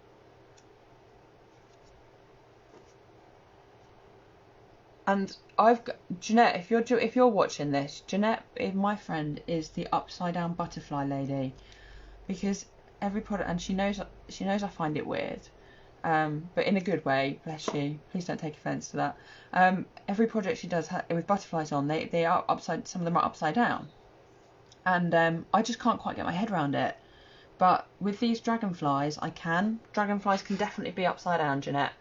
And I've got Jeanette. If you're watching this, Jeanette, my friend, is the upside down butterfly lady, because every product, and she knows I find it weird, but in a good way. Bless you. Please don't take offence to that. Every project she does with butterflies on, they are upside. Some of them are upside down. And I just can't quite get my head around it. But with these dragonflies, I can. Dragonflies can definitely be upside down, Jeanette.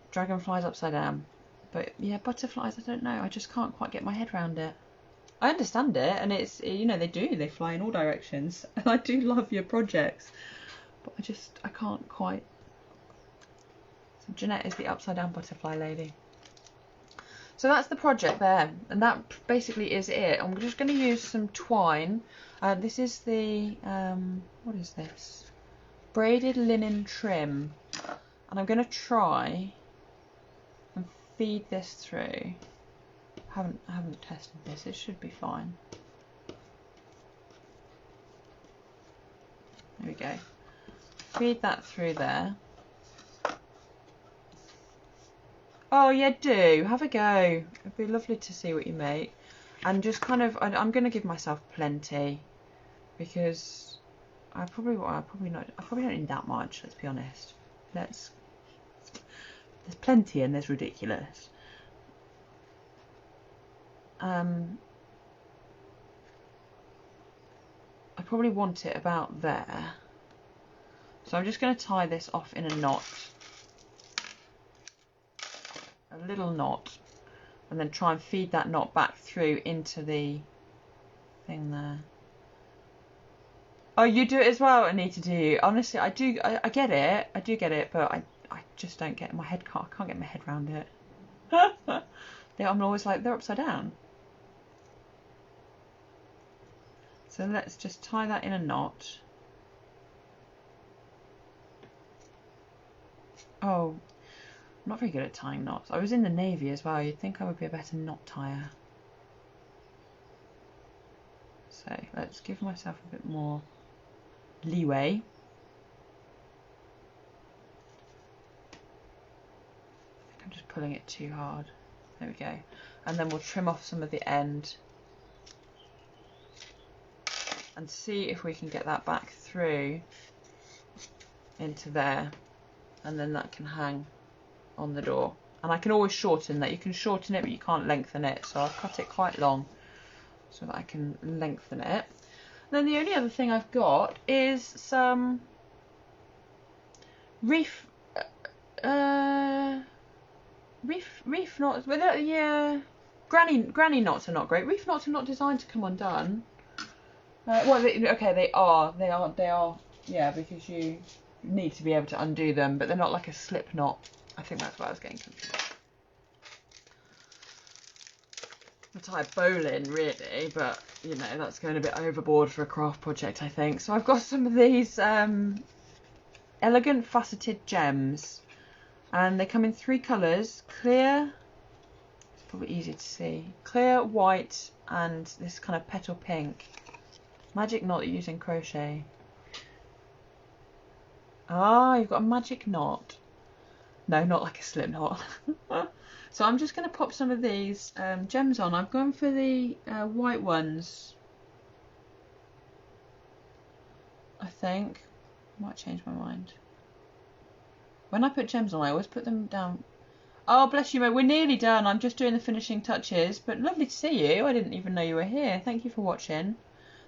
Dragonflies upside down. But yeah, butterflies, I don't know. I just can't quite get my head around it. I understand it, and it's, you know, they fly in all directions. And I do love your projects. But I can't quite. So Jeanette is the upside down butterfly lady. So that's the project there, and that basically is it. I'm just going to use some twine. This is the, what is this? Braided linen trim. And I'm going to try and feed this through. I haven't tested this, it should be fine. There we go. feed that through there. Oh yeah, do have a go. It'd be lovely to see what you make, and just kind of I'm going to give myself plenty because I probably don't need that much. Let's be honest. There's plenty and there's ridiculous. I probably want it about there. So I'm just going to tie this off in a knot. A little knot. And then try and feed that knot back through into the thing there. Oh, you do it as well, Anita, do you? Honestly, I do. I get it. I do get it, but I just don't get my head. I can't get my head around it. I'm always like, they're upside down. So let's just tie that in a knot. Oh, I'm not very good at tying knots. I was in the Navy as well. You'd think I would be a better knot tyer. So let's give myself a bit more leeway. I think I'm just pulling it too hard. There we go. And then we'll trim off some of the end and see if we can get that back through into there, and then that can hang on the door. And I can always shorten that. You can shorten it, but you can't lengthen it, so I'll cut it quite long so that I can lengthen it. And then the only other thing I've got is some reef knots. Well, yeah, granny knots are not great. Reef knots are not designed to come undone. Well, they are. Yeah, because you need to be able to undo them, but they're not like a slip knot. I think that's what I was getting confused. I tie a bowl in, really, but you know that's going a bit overboard for a craft project, I think. So I've got some of these elegant faceted gems, and they come in 3 colours: clear. It's probably easy to see. Clear, white, and this kind of petal pink. Magic knot that you use in crochet. Ah, you've got a magic knot. No, not like a slip knot. So I'm just going to pop some of these gems on. I've gone for the white ones. I think. Might change my mind. When I put gems on, I always put them down. Oh, bless you, Mo. We're nearly done. I'm just doing the finishing touches. But lovely to see you. I didn't even know you were here. Thank you for watching.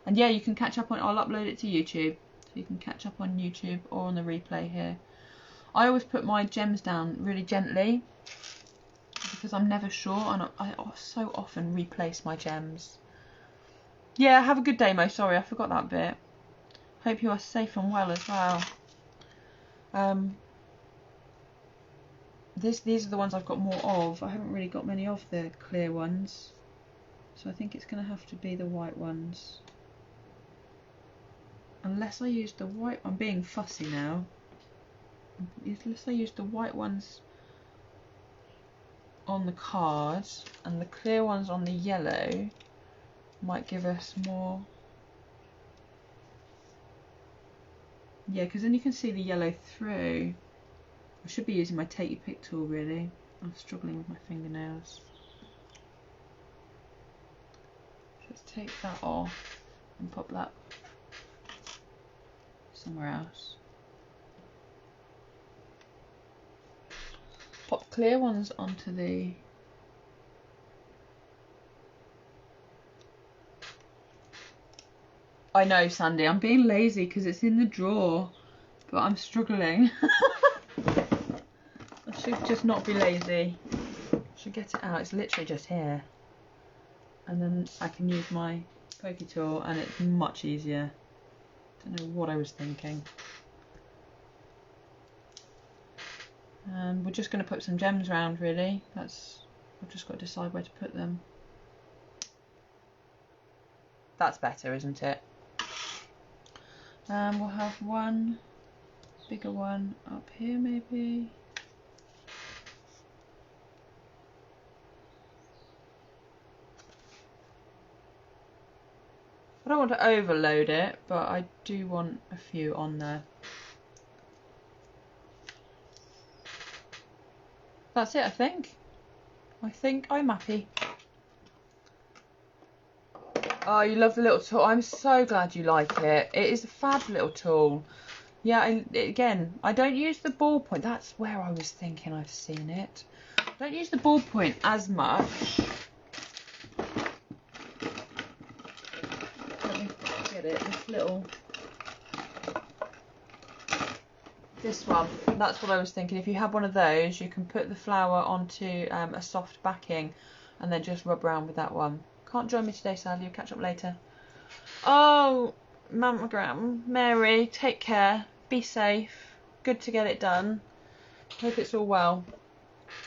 And yeah, you can catch up on, I'll upload it to YouTube. So you can catch up on YouTube or on the replay here. I always put my gems down really gently because I'm never sure, and I so often replace my gems. Yeah, have a good day, Mo. Sorry, I forgot that bit. Hope you are safe and well as well. These are the ones I've got more of. I haven't really got many of the clear ones. So I think it's going to have to be the white ones. Unless I use the white, I'm being fussy now. Unless I use the white ones on the cards and the clear ones on the yellow, might give us more. Yeah, because then you can see the yellow through. I should be using my take your pick tool really. I'm struggling with my fingernails. Let's take that off and pop that somewhere else. Pop clear ones onto the I know, Sandy, I'm being lazy because it's in the drawer, but I'm struggling. I should just not be lazy. I should get it out. It's literally just here. And then I can use my pokey tool and it's much easier. Don't know what I was thinking. And we're just going to put some gems around, really. I've just got to decide where to put them. That's better, isn't it? We'll have one bigger one up here, maybe. I don't want to overload it, but I do want a few on there. That's it, I think. I think I'm happy. Oh, you love the little tool. I'm so glad you like it. It is a fab little tool. Yeah, again, I don't use the ballpoint. That's where I was thinking I've seen it. I don't use the ballpoint as much. Let me get it. This one. That's what I was thinking. If you have one of those, you can put the flower onto a soft backing and then just rub around with that one. Can't join me today, sadly. We'll catch up later. Oh, mammogram. Mary, take care. Be safe. Good to get it done. Hope it's all well.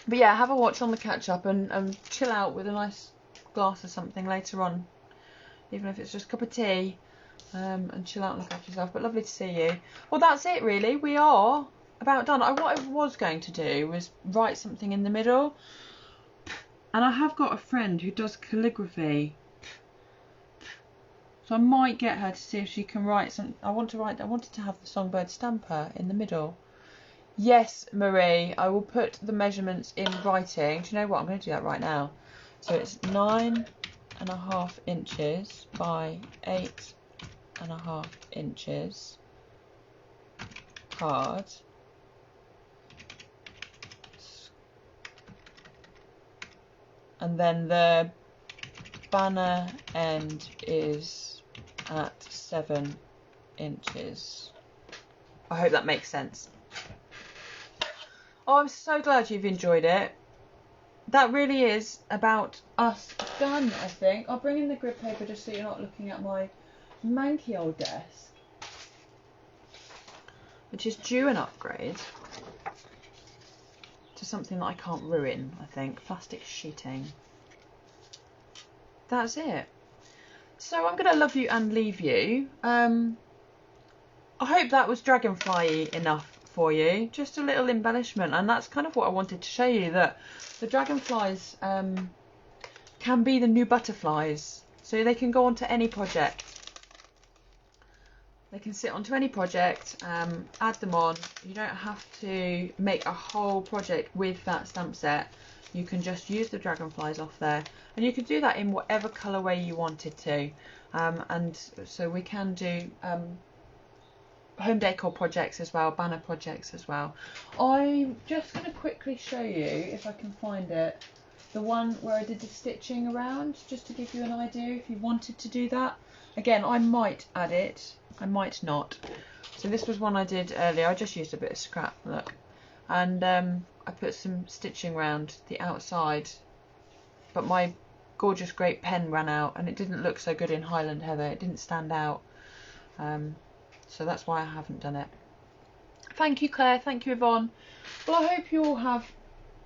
But yeah, have a watch on the catch up and chill out with a nice glass of something later on. Even if it's just a cup of tea. And chill out and look after yourself. But lovely to see you. Well, that's it really. We are about done. What I was going to do was write something in the middle. And I have got a friend who does calligraphy. So I might get her to see if she can write some. I wanted to have the songbird stamper in the middle. Yes, Marie, I will put the measurements in writing. Do you know what? I'm going to do that right now. So it's 9.5 inches by 8.5 inches card. And then the banner end is at 7 inches. I hope that makes sense. Oh, I'm so glad you've enjoyed it. That really is about us done, I think. I'll bring in the grid paper just so you're not looking at my manky old desk, which is due an upgrade to something that I can't ruin, I think. Plastic sheeting. That's it. So I'm going to love you and leave you. I hope that was dragonfly enough for you. Just a little embellishment, and that's kind of what I wanted to show you, that the dragonflies can be the new butterflies. So they can go on to any project. They can sit onto any project, add them on. You don't have to make a whole project with that stamp set. You can just use the dragonflies off there, and you can do that in whatever colourway you wanted to. And so we can do home decor projects as well, banner projects as well. I'm just going to quickly show you, if I can find it, the one where I did the stitching around, just to give you an idea if you wanted to do that. Again, I might add it, I might not. So this was one I did earlier. I just used a bit of scrap, look, and I put some stitching around the outside, but my gorgeous great pen ran out and it didn't look so good in Highland Heather. It didn't stand out, so that's why I haven't done it. Thank you, Claire. Thank you, Yvonne. Well, I hope you all have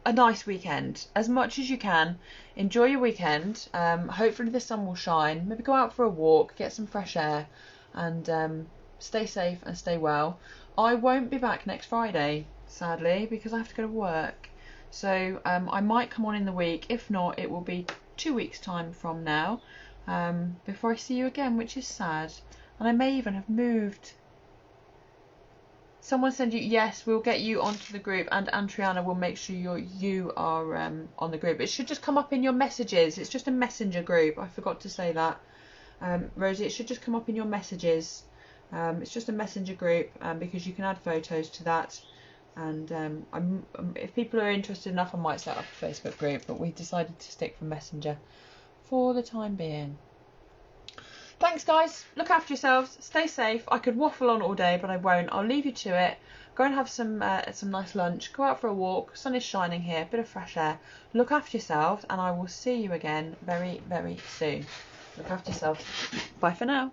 a nice weekend, as much as you can. Enjoy your weekend. Hopefully the sun will shine. Maybe go out for a walk, get some fresh air, and stay safe and stay well. I won't be back next Friday, sadly, because I have to go to work. So I might come on in the week. If not, it will be 2 weeks time from now, before I see you again, which is sad. And I may even have moved. Someone said, yes, we'll get you onto the group, and Antriana will make sure you are on the group. It should just come up in your messages. It's just a messenger group. I forgot to say that. Rosie, it should just come up in your messages. It's just a messenger group, because you can add photos to that. And if people are interested enough, I might set up a Facebook group, but we decided to stick for messenger for the time being. Thanks, guys. Look after yourselves. Stay safe. I could waffle on all day, but I won't. I'll leave you to it. Go and have some nice lunch. Go out for a walk. Sun is shining here. Bit of fresh air. Look after yourselves, and I will see you again very, very soon. Look after yourselves. Bye for now.